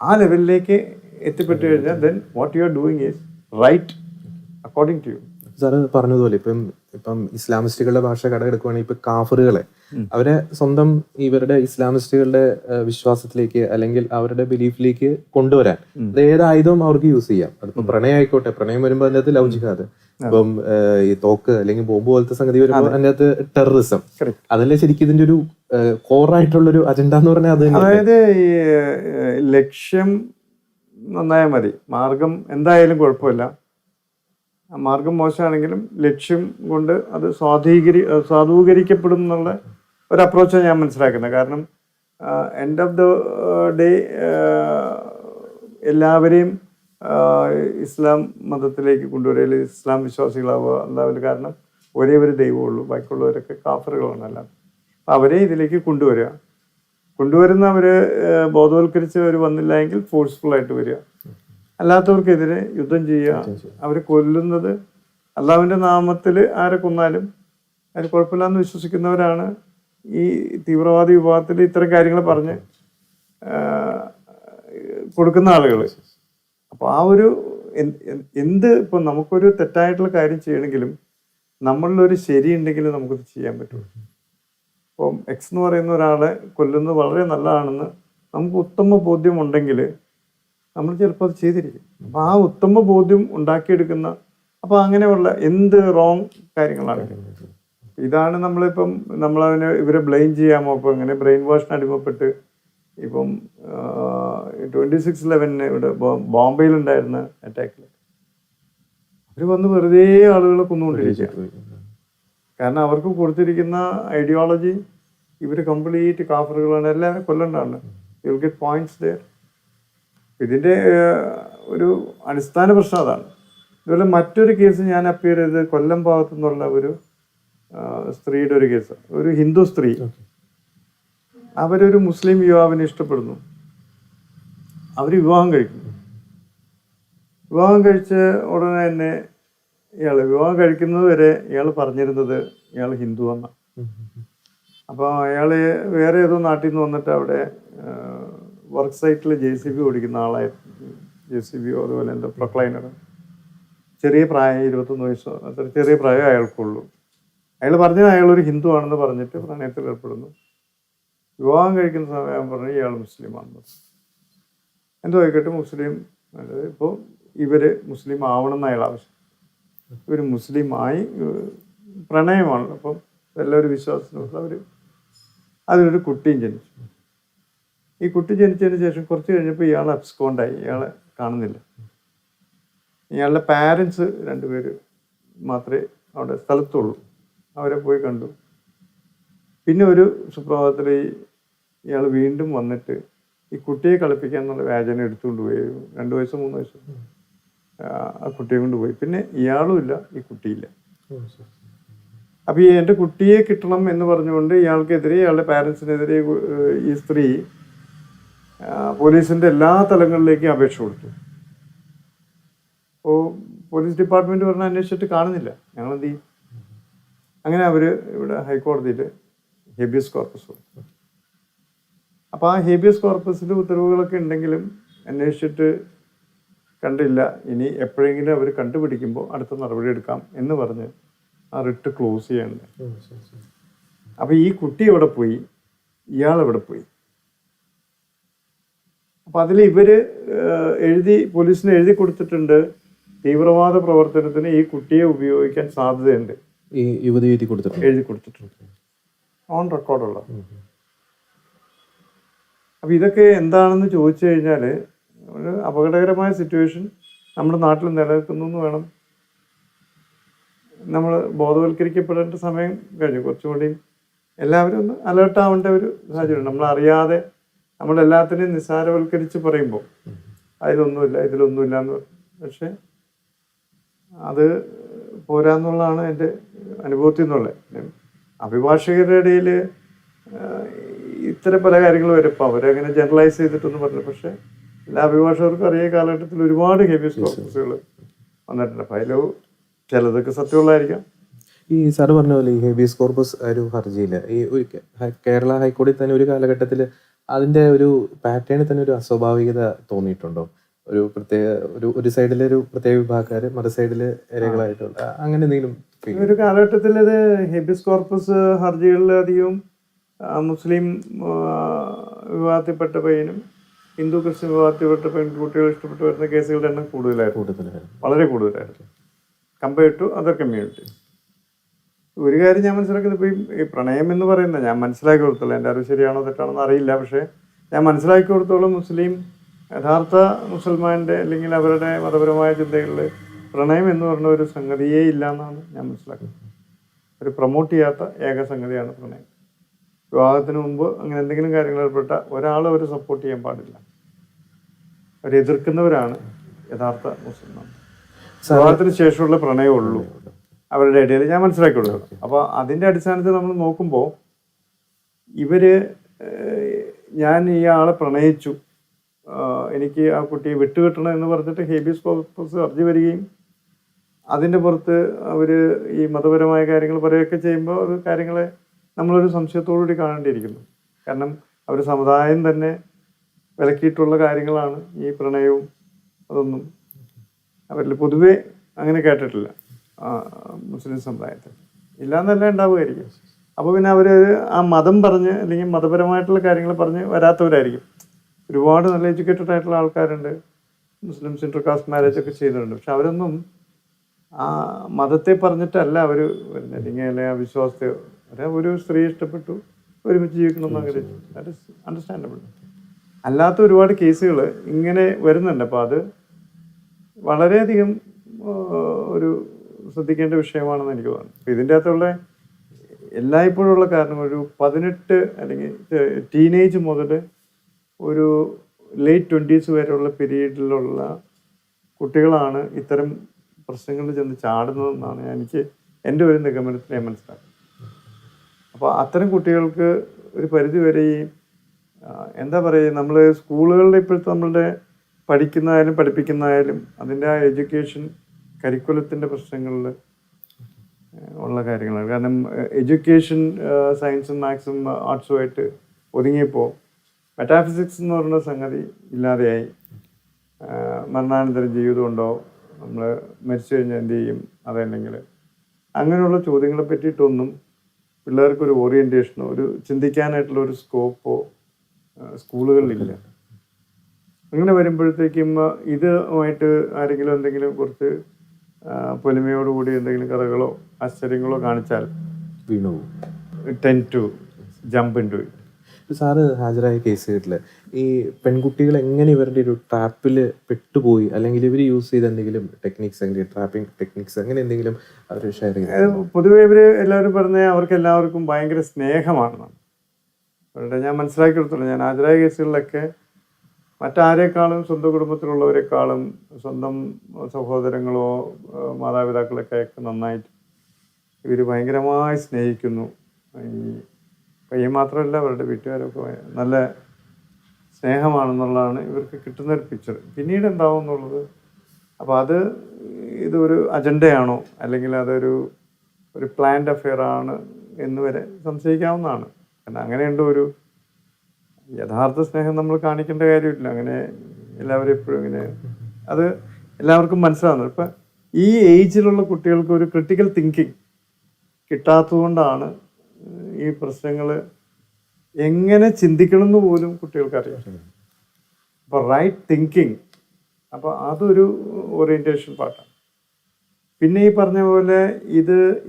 ആ ലെവലിലേക്ക് എത്തിപ്പെട്ടു കഴിഞ്ഞാൽ then what you are doing is right according to you. Sir പറഞ്ഞതുപോലെ ഇപ്പം ഇസ്ലാമിസ്റ്റുകളുടെ ഭാഷ കടമെടുക്കുവാണെങ്കിൽ ഇപ്പൊ കാഫറുകളെ അവരെ സ്വന്തം ഇവരുടെ ഇസ്ലാമിസ്റ്റുകളുടെ വിശ്വാസത്തിലേക്ക് അല്ലെങ്കിൽ അവരുടെ ബിലീഫിലേക്ക് കൊണ്ടുവരാൻ അത് ഏത് ആയുധവും അവർക്ക് യൂസ് ചെയ്യാം. അതിപ്പോ പ്രണയം ആയിക്കോട്ടെ, പ്രണയം വരുമ്പോൾ അതിന്റെ അകത്ത് ലവ് ജിഹാദ്, ഇപ്പം ഈ തോക്ക് അല്ലെങ്കിൽ ബോംബ് പോലത്തെ സംഗതി വരുമ്പോൾ അതിന്റെ അകത്ത് ടെററിസം, അതല്ലേ ശരിക്കും ഇതിന്റെ ഒരു കോറായിട്ടുള്ളൊരു അജണ്ട എന്ന് പറഞ്ഞാൽ അത്. അതായത് ഈ ലക്ഷ്യം നന്നായാൽ മതി, മാർഗം എന്തായാലും കുഴപ്പമില്ല. മാർഗം മോശമാണെങ്കിലും ലക്ഷ്യം കൊണ്ട് അത് സ്വാധീകരിക്കപ്പെടും എന്നുള്ള ഒരു അപ്രോച്ചാണ് ഞാൻ മനസ്സിലാക്കുന്നത്. കാരണം എൻഡ് ഓഫ് ദ ഡേ എല്ലാവരെയും ഇസ്ലാം മതത്തിലേക്ക് കൊണ്ടുവരിക, ഇസ്ലാം വിശ്വാസികളാവുക എന്താവില്ല. കാരണം ഒരേ ഒരു ദൈവമുള്ളൂ, ബാക്കിയുള്ളവരൊക്കെ കാഫറുകളാണല്ല. അപ്പം അവരെ ഇതിലേക്ക് കൊണ്ടുവരുന്നവർ ബോധവൽക്കരിച്ചവർ വന്നില്ല എങ്കിൽ ഫോഴ്സ്ഫുള്ളായിട്ട് വരിക, അല്ലാത്തവർക്കെതിരെ യുദ്ധം ചെയ്യുക. അവർ കൊല്ലുന്നത് അള്ളാഹുവിൻ്റെ നാമത്തിൽ ആരെ കൊന്നാലും അതിന് കുഴപ്പമില്ലാന്ന് വിശ്വസിക്കുന്നവരാണ് ഈ തീവ്രവാദി വിഭാഗത്തിൽ ഇത്തരം കാര്യങ്ങൾ പറഞ്ഞ് കൊടുക്കുന്ന ആളുകൾ. അപ്പോൾ ആ ഒരു ഇപ്പം നമുക്കൊരു തെറ്റായിട്ടുള്ള കാര്യം ചെയ്യണമെങ്കിലും നമ്മളിലൊരു ശരിയുണ്ടെങ്കിൽ നമുക്കത് ചെയ്യാൻ പറ്റുള്ളൂ. ഇപ്പം എക്സ് എന്ന് പറയുന്ന ഒരാളെ കൊല്ലുന്നത് വളരെ നല്ലതാണെന്ന് നമുക്ക് ഉത്തമ ബോധ്യമുണ്ടെങ്കിൽ നമ്മൾ ചിലപ്പോൾ അത് ചെയ്തിരിക്കും. അപ്പോൾ ആ ഉത്തമ ബോധ്യം ഉണ്ടാക്കിയെടുക്കുന്ന, അപ്പോൾ അങ്ങനെയുള്ള എന്ത് റോങ് കാര്യങ്ങളാണ്. ഇതാണ് നമ്മളതിനെ ഇവരെ ബ്ലെയിം ചെയ്യാമോ? അപ്പോൾ ഇങ്ങനെ ബ്രെയിൻ വാഷിന് അടിമപ്പെട്ട് ഇപ്പം 26/11 ഇവിടെ ബോംബെയിലുണ്ടായിരുന്ന അറ്റാക്കിൽ അവർ വന്ന് വെറുതെ ആളുകളെ കൊന്നുകൊണ്ടിരിക്കുക. കാരണം അവർക്ക് കൊടുത്തിരിക്കുന്ന ഐഡിയോളജി ഇവർ കംപ്ലീറ്റ് കാഫറുകളാണ്, എല്ലാവരും കൊല്ലണ്ടാണ്. You will get points there. ഇതിൻ്റെ ഒരു അടിസ്ഥാന പ്രശ്നം അതാണ്. ഇതുപോലെ മറ്റൊരു കേസ് ഞാൻ അപ്പിയർ ചെയ്ത് കൊല്ലം ഭാഗത്തു നിന്നുള്ള ഒരു സ്ത്രീയുടെ ഒരു കേസ്. ഒരു ഹിന്ദു സ്ത്രീ, അവരൊരു മുസ്ലിം യുവാവിനെ ഇഷ്ടപ്പെടുന്നു, അവർ വിവാഹം കഴിക്കുന്നു. വിവാഹം കഴിച്ച് ഉടനെ തന്നെ വിവാഹം കഴിക്കുന്നത് വരെ ഇയാൾ പറഞ്ഞിരുന്നത് ഇയാൾ ഹിന്ദു എന്നാണ്. അപ്പോൾ അയാൾ വേറെ ഏതോ നാട്ടിൽ നിന്ന് വന്നിട്ട് അവിടെ വർക്ക് സൈറ്റിൽ JCB ഓടിക്കുന്ന ആളായിരുന്നു. JCB അതുപോലെ എന്താ പ്രൊക്ലൈനർ. ചെറിയ പ്രായം 21 വയസ്സോ അത്ര ചെറിയ പ്രായം അയാൾക്കുള്ളൂ. അയാൾ പറഞ്ഞത് അയാളൊരു ഹിന്ദു ആണെന്ന് പറഞ്ഞിട്ട് പ്രണയത്തിൽ ഏർപ്പെടുന്നു. വിവാഹം കഴിക്കുന്ന സമയം പറഞ്ഞ് ഇയാൾ മുസ്ലിമാണെന്ന്. എന്തോ ആയിക്കോട്ടെ, മുസ്ലിം. ഇപ്പോൾ ഇവർ മുസ്ലിം ആവണം എന്ന് അയാൾ ആവശ്യം. ഇവർ മുസ്ലിമായി പ്രണയമാണ്. അപ്പം എല്ലാവരും വിശ്വാസത്തിനുള്ള അവർ അതിലൊരു കുട്ടിയും ജനിച്ചു. ഈ കുട്ടി ജനിച്ചതിന് ശേഷം കുറച്ച് കഴിഞ്ഞപ്പോൾ ഇയാൾ അബ്സ്കോണ്ടായി, ഇയാളെ കാണുന്നില്ല. ഇയാളുടെ പാരൻസ് 2 പേര് മാത്രമേ അവിടെ സ്ഥലത്തുള്ളൂ. അവരെ പോയി കണ്ടു. പിന്നെ ഒരു സുപ്രഭാതത്തിൽ ഇയാൾ വീണ്ടും വന്നിട്ട് ഈ കുട്ടിയെ കളിപ്പിക്കാൻ എന്നുള്ള വ്യാജന എടുത്തുകൊണ്ട് പോയി. 2 വയസ്സോ 3 വയസ്സോ ആ കുട്ടിയെ കൊണ്ടുപോയി. പിന്നെ ഇയാളും ഇല്ല, ഈ കുട്ടിയില്ല. അപ്പോൾ എൻ്റെ കുട്ടിയെ കിട്ടണം എന്ന് പറഞ്ഞുകൊണ്ട് ഇയാൾക്കെതിരെ, ഇയാളുടെ പാരൻസിനെതിരെ ഈ സ്ത്രീ പോലീസിൻ്റെ എല്ലാ തലങ്ങളിലേക്കും അപേക്ഷ കൊടുത്തു. അപ്പോൾ പോലീസ് ഡിപ്പാർട്ട്മെൻറ്റ് പറഞ്ഞാൽ അന്വേഷിച്ചിട്ട് കാണുന്നില്ല. ഞങ്ങൾ എന്ത് ചെയ്യും? അങ്ങനെ അവർ ഇവിടെ ഹൈക്കോടതിയിൽ ഹേബിയസ് കോർപ്പസ് കൊടുത്തു. അപ്പോൾ ആ ഹേബിയസ് കോർപ്പസിൽ ഉത്തരവുകളൊക്കെ ഉണ്ടെങ്കിലും അന്വേഷിച്ചിട്ട് കണ്ടില്ല. ഇനി എപ്പോഴെങ്കിലും അവർ കണ്ടുപിടിക്കുമ്പോൾ അടുത്ത നടപടി എടുക്കാം എന്ന് പറഞ്ഞ് ആ റിട്ട് ക്ലോസ് ചെയ്യണ്ടേ. അപ്പോൾ ഈ കുട്ടി എവിടെ പോയി, ഇയാൾ എവിടെ പോയി? അപ്പോൾ അതിൽ ഇവർ പോലീസിന് എഴുതി കൊടുത്തിട്ടുണ്ട്, തീവ്രവാദ പ്രവർത്തനത്തിന് ഈ കുട്ടിയെ ഉപയോഗിക്കാൻ സാധ്യതയുണ്ട്. ഈ യുവതി എഴുതി കൊടുത്തിട്ടുണ്ട്, ഓൺ റെക്കോർഡുള്ള. അപ്പോൾ ഇതൊക്കെ എന്താണെന്ന് ചോദിച്ചു കഴിഞ്ഞാൽ ഒരു അപകടകരമായ സിറ്റുവേഷൻ നമ്മുടെ നാട്ടിൽ നിലനിൽക്കുന്നു എന്ന് വേണം. നമ്മൾ ബോധവൽക്കരിക്കപ്പെടേണ്ട സമയം കഴിഞ്ഞു. കുറച്ചുകൂടി എല്ലാവരും ഒന്ന് അലേർട്ട് ആവേണ്ട ഒരു സാഹചര്യം. നമ്മളറിയാതെ നമ്മളെല്ലാത്തിനെയും നിസ്സാരവൽക്കരിച്ച് പറയുമ്പോൾ ഇതിലൊന്നുമില്ല എന്ന് പറയും. പക്ഷെ അത് പോരാന്നുള്ളതാണ് എൻ്റെ അനുഭവത്തിൽ നിന്നുള്ളത്. അഭിഭാഷകരുടെ ഇടയിൽ ഇത്തരം പല കാര്യങ്ങൾ വരും. ഇപ്പോൾ അവരങ്ങനെ ജനറലൈസ് ചെയ്തിട്ടൊന്നും പറഞ്ഞു. പക്ഷേ എല്ലാ അഭിഭാഷകർക്കും അറിയ കാലഘട്ടത്തിൽ ഒരുപാട് ഹേബിയസ് കോർപ്പസുകൾ വന്നിട്ടുണ്ട്. അപ്പോൾ അതിൽ ചിലതൊക്കെ സത്യമുള്ളതായിരിക്കാം. ഈ സാറ് പറഞ്ഞ പോലെ ഈ ഹേബിയസ് കോർപ്പസ് ഒരു ഹർജിയിൽ ഈ കേരള ഹൈക്കോടതി തന്നെ ഒരു കാലഘട്ടത്തിൽ അതിൻ്റെ ഒരു പാറ്റേണിൽ തന്നെ ഒരു അസ്വാഭാവികത തോന്നിയിട്ടുണ്ടോ? ഒരു പ്രത്യേക ഒരു സൈഡിൽ ഒരു പ്രത്യേക വിഭാഗക്കാർ, മറു സൈഡിൽ ഇരകളായിട്ടുള്ള അങ്ങനെ എന്തെങ്കിലും? ഒരു കാലഘട്ടത്തിൽ ഇത് ഹേബിയസ് കോർപ്പസ് ഹർജികളിലധികവും മുസ്ലിം വിഭാഗത്തിൽപ്പെട്ട പയ്യനും ഹിന്ദു ക്രിസ്ത്യൻ വിഭാഗത്തിൽപ്പെട്ട പെൺകുട്ടികൾ ഇഷ്ടപ്പെട്ട് വരുന്ന കേസുകളുടെ എണ്ണം കൂടുതലായിരുന്നു, വളരെ കൂടുതലായിരുന്നു കമ്പയർഡ് ടു അതർ കമ്മ്യൂണിറ്റി. ഒരു കാര്യം ഞാൻ മനസ്സിലാക്കുന്നത്, ഇപ്പോൾ ഈ പ്രണയം എന്ന് പറയുന്നത് ഞാൻ മനസ്സിലാക്കി കൊടുത്തോളൂ, എൻ്റെ അറിവ് ശരിയാണോ തെറ്റാണോ എന്ന് അറിയില്ല, പക്ഷേ ഞാൻ മനസ്സിലാക്കി കൊടുത്തോളം മുസ്ലിം യഥാർത്ഥ മുസൽമാൻ്റെ അല്ലെങ്കിൽ അവരുടെ മതപരമായ ചിന്തകളിൽ പ്രണയം എന്ന് പറഞ്ഞ ഒരു സംഗതിയേ ഇല്ല എന്നാണ് ഞാൻ മനസ്സിലാക്കുന്നത്. ഒരു പ്രൊമോട്ട് ചെയ്യാത്ത ഏക സംഗതിയാണ് പ്രണയം. വിവാഹത്തിന് മുമ്പ് അങ്ങനെ എന്തെങ്കിലും കാര്യങ്ങൾ ഏർപ്പെട്ട ഒരാൾ അവർ സപ്പോർട്ട് ചെയ്യാൻ പാടില്ല. അവർ എതിർക്കുന്നവരാണ് യഥാർത്ഥ മുസൽമാൻ. വിവാഹത്തിന് ശേഷമുള്ള പ്രണയമുള്ളൂ അവരുടെ ഇടയിൽ, ഞാൻ മനസ്സിലാക്കി കൊടുക്കണം. അപ്പോൾ അതിൻ്റെ അടിസ്ഥാനത്തിൽ നമ്മൾ നോക്കുമ്പോൾ ഞാൻ ഈ ആളെ പ്രണയിച്ചു, എനിക്ക് ആ കുട്ടിയെ വിട്ടുകിട്ടണം എന്ന് പറഞ്ഞിട്ട് ഹേബിയസ് കോർപ്പസ് ഹർജി വരികയും അതിൻ്റെ പുറത്ത് അവർ ഈ മതപരമായ കാര്യങ്ങൾ പറയുകയൊക്കെ ചെയ്യുമ്പോൾ അത് കാര്യങ്ങളെ നമ്മളൊരു സംശയത്തോടുകൂടി കാണേണ്ടിയിരിക്കുന്നു. കാരണം അവർ സമുദായം തന്നെ വിലക്കിയിട്ടുള്ള കാര്യങ്ങളാണ് ഈ പ്രണയവും. അതൊന്നും അവരിൽ പൊതുവെ അങ്ങനെ കേട്ടിട്ടില്ല മുസ്ലിം സമുദായത്തിൽ. ഇല്ലയെന്നല്ല ഉണ്ടാവുമായിരിക്കും. അപ്പോൾ പിന്നെ അവർ ആ മതം പറഞ്ഞ് അല്ലെങ്കിൽ മതപരമായിട്ടുള്ള കാര്യങ്ങൾ പറഞ്ഞ് വരാത്തവരായിരിക്കും. ഒരുപാട് നല്ല എഡ്യൂക്കേറ്റഡ് ആയിട്ടുള്ള ആൾക്കാരുണ്ട്, മുസ്ലിംസ് ഇൻ്റർകാസ്റ്റ് മാരേജ് ഒക്കെ ചെയ്തിട്ടുണ്ട്. പക്ഷെ അവരൊന്നും ആ മതത്തെ പറഞ്ഞിട്ടല്ല അവർ വരുന്നത്, അല്ലെങ്കിൽ ആ വിശ്വാസത്തെ. ഒരു സ്ത്രീ ഇഷ്ടപ്പെട്ടു, ഒരുമിച്ച് ജീവിക്കണമെന്ന് ആഗ്രഹിച്ചു, ദാറ്റ് ഇസ് അണ്ടർസ്റ്റാൻഡബിൾ. അല്ലാത്ത ഒരുപാട് കേസുകൾ ഇങ്ങനെ വരുന്നുണ്ട്. അപ്പോൾ അത് വളരെയധികം ഒരു ശ്രദ്ധിക്കേണ്ട വിഷയമാണെന്ന് എനിക്ക് തോന്നുന്നു. അപ്പോൾ ഇതിൻ്റെ അകത്തുള്ള എല്ലായ്പ്പോഴുള്ള കാരണം ഒരു 18 അല്ലെങ്കിൽ ടീനേജ് മുതൽ ഒരു ലേറ്റ് 20s വരെയുള്ള പീരീഡിലുള്ള കുട്ടികളാണ് ഇത്തരം പ്രശ്നങ്ങളിൽ ചെന്ന് ചാടുന്നതെന്നാണ് എനിക്ക് എൻ്റെ ഒരു നിഗമനത്തിൽ ഞാൻ മനസ്സിലാക്കുന്നത്. അപ്പോൾ അത്തരം കുട്ടികൾക്ക് ഒരു പരിധി വരെ ഈ എന്താ പറയുക, നമ്മൾ സ്കൂളുകളിൽ ഇപ്പോഴത്തെ നമ്മളുടെ പഠിക്കുന്നതായാലും പഠിപ്പിക്കുന്നതായാലും അതിൻ്റെ ആ എഡ്യൂക്കേഷൻ കരിക്കുലത്തിൻ്റെ പ്രശ്നങ്ങളിൽ ഉള്ള കാര്യങ്ങളാണ്. കാരണം എഡ്യൂക്കേഷൻ സയൻസും മാത്സും ആർട്സുമായിട്ട് ഒതുങ്ങിയപ്പോൾ മെറ്റാഫിസിക്സ് എന്ന് പറയുന്ന സംഗതി ഇല്ലാതെയായി. മരണാനന്തര ജീവിതമുണ്ടോ, നമ്മൾ മരിച്ചു കഴിഞ്ഞാൽ എന്ത് ചെയ്യും, അതല്ലെങ്കിൽ അങ്ങനെയുള്ള ചോദ്യങ്ങളെ പറ്റിയിട്ടൊന്നും പിള്ളേർക്കൊരു ഓറിയൻറ്റേഷനോ ഒരു ചിന്തിക്കാനായിട്ടുള്ള ഒരു സ്കോപ്പോ സ്കൂളുകളിലില്ല. അങ്ങനെ വരുമ്പോഴത്തേക്കും ഇതുമായിട്ട് ആരെങ്കിലും എന്തെങ്കിലും കുറച്ച് പൊലിമയോടുകൂടി എന്തെങ്കിലും കഥകളോ ആശ്ചര്യങ്ങളോ കാണിച്ചാൽ വീണു tend to jump into it. Sir ഹാജരായ കേസുകളിൽ ഈ പെൺകുട്ടികൾ എങ്ങനെ ഇവരുടെ ഒരു ട്രാപ്പിൽ പെട്ടുപോയി, അല്ലെങ്കിൽ ഇവർ യൂസ് ചെയ്ത എന്തെങ്കിലും ടെക്നിക്സ്, അല്ലെങ്കിൽ ട്രാപ്പിംഗ് ടെക്നിക്സ് അങ്ങനെ എന്തെങ്കിലും അവർ ഷെയർ ചെയ്ത്? പൊതുവെ ഇവർ എല്ലാവരും പറഞ്ഞ അവർക്ക് എല്ലാവർക്കും ഭയങ്കര സ്നേഹമാണെന്നാണ് അവരുടെ. ഞാൻ മനസ്സിലാക്കി കൊടുത്തുള്ളൂ. ഞാൻ ഹാജരായ കേസുകളിലൊക്കെ മറ്റാരേക്കാളും സ്വന്തം കുടുംബത്തിലുള്ളവരെക്കാളും സ്വന്തം സഹോദരങ്ങളോ മാതാപിതാക്കളൊക്കെ നന്നായിട്ട് ഇവർ ഭയങ്കരമായി സ്നേഹിക്കുന്നു. ഈ പയ്യൻ മാത്രമല്ല, അവരുടെ വീട്ടുകാരൊക്കെ നല്ല സ്നേഹമാണെന്നുള്ളതാണ് ഇവർക്ക് കിട്ടുന്ന ഒരു പിക്ചർ. പിന്നീട് എന്താവും എന്നുള്ളത്, അപ്പോൾ അത് ഇതൊരു അജണ്ടയാണോ അല്ലെങ്കിൽ അതൊരു പ്ലാൻഡ് അഫെയർ ആണ് എന്ന് വരെ സംശയിക്കാവുന്നതാണ്. കാരണം അങ്ങനെയുണ്ട് ഒരു യഥാർത്ഥ സ്നേഹം നമ്മൾ കാണിക്കേണ്ട കാര്യമില്ല. അങ്ങനെ എല്ലാവരും എപ്പോഴും ഇങ്ങനെ അത് എല്ലാവർക്കും മനസ്സിലാവുന്നത്. ഇപ്പം ഈ ഏജിലുള്ള കുട്ടികൾക്ക് ഒരു ക്രിട്ടിക്കൽ തിങ്കിങ് കിട്ടാത്തതുകൊണ്ടാണ് ഈ പ്രശ്നങ്ങൾ എങ്ങനെ ചിന്തിക്കണം എന്ന് പോലും കുട്ടികൾക്കറിയാം. അപ്പോൾ റൈറ്റ് തിങ്കിങ്, അപ്പോൾ അതൊരു ഓറിയൻറ്റേഷൻ പാർട്ടാണ്. പിന്നെ ഈ പറഞ്ഞ പോലെ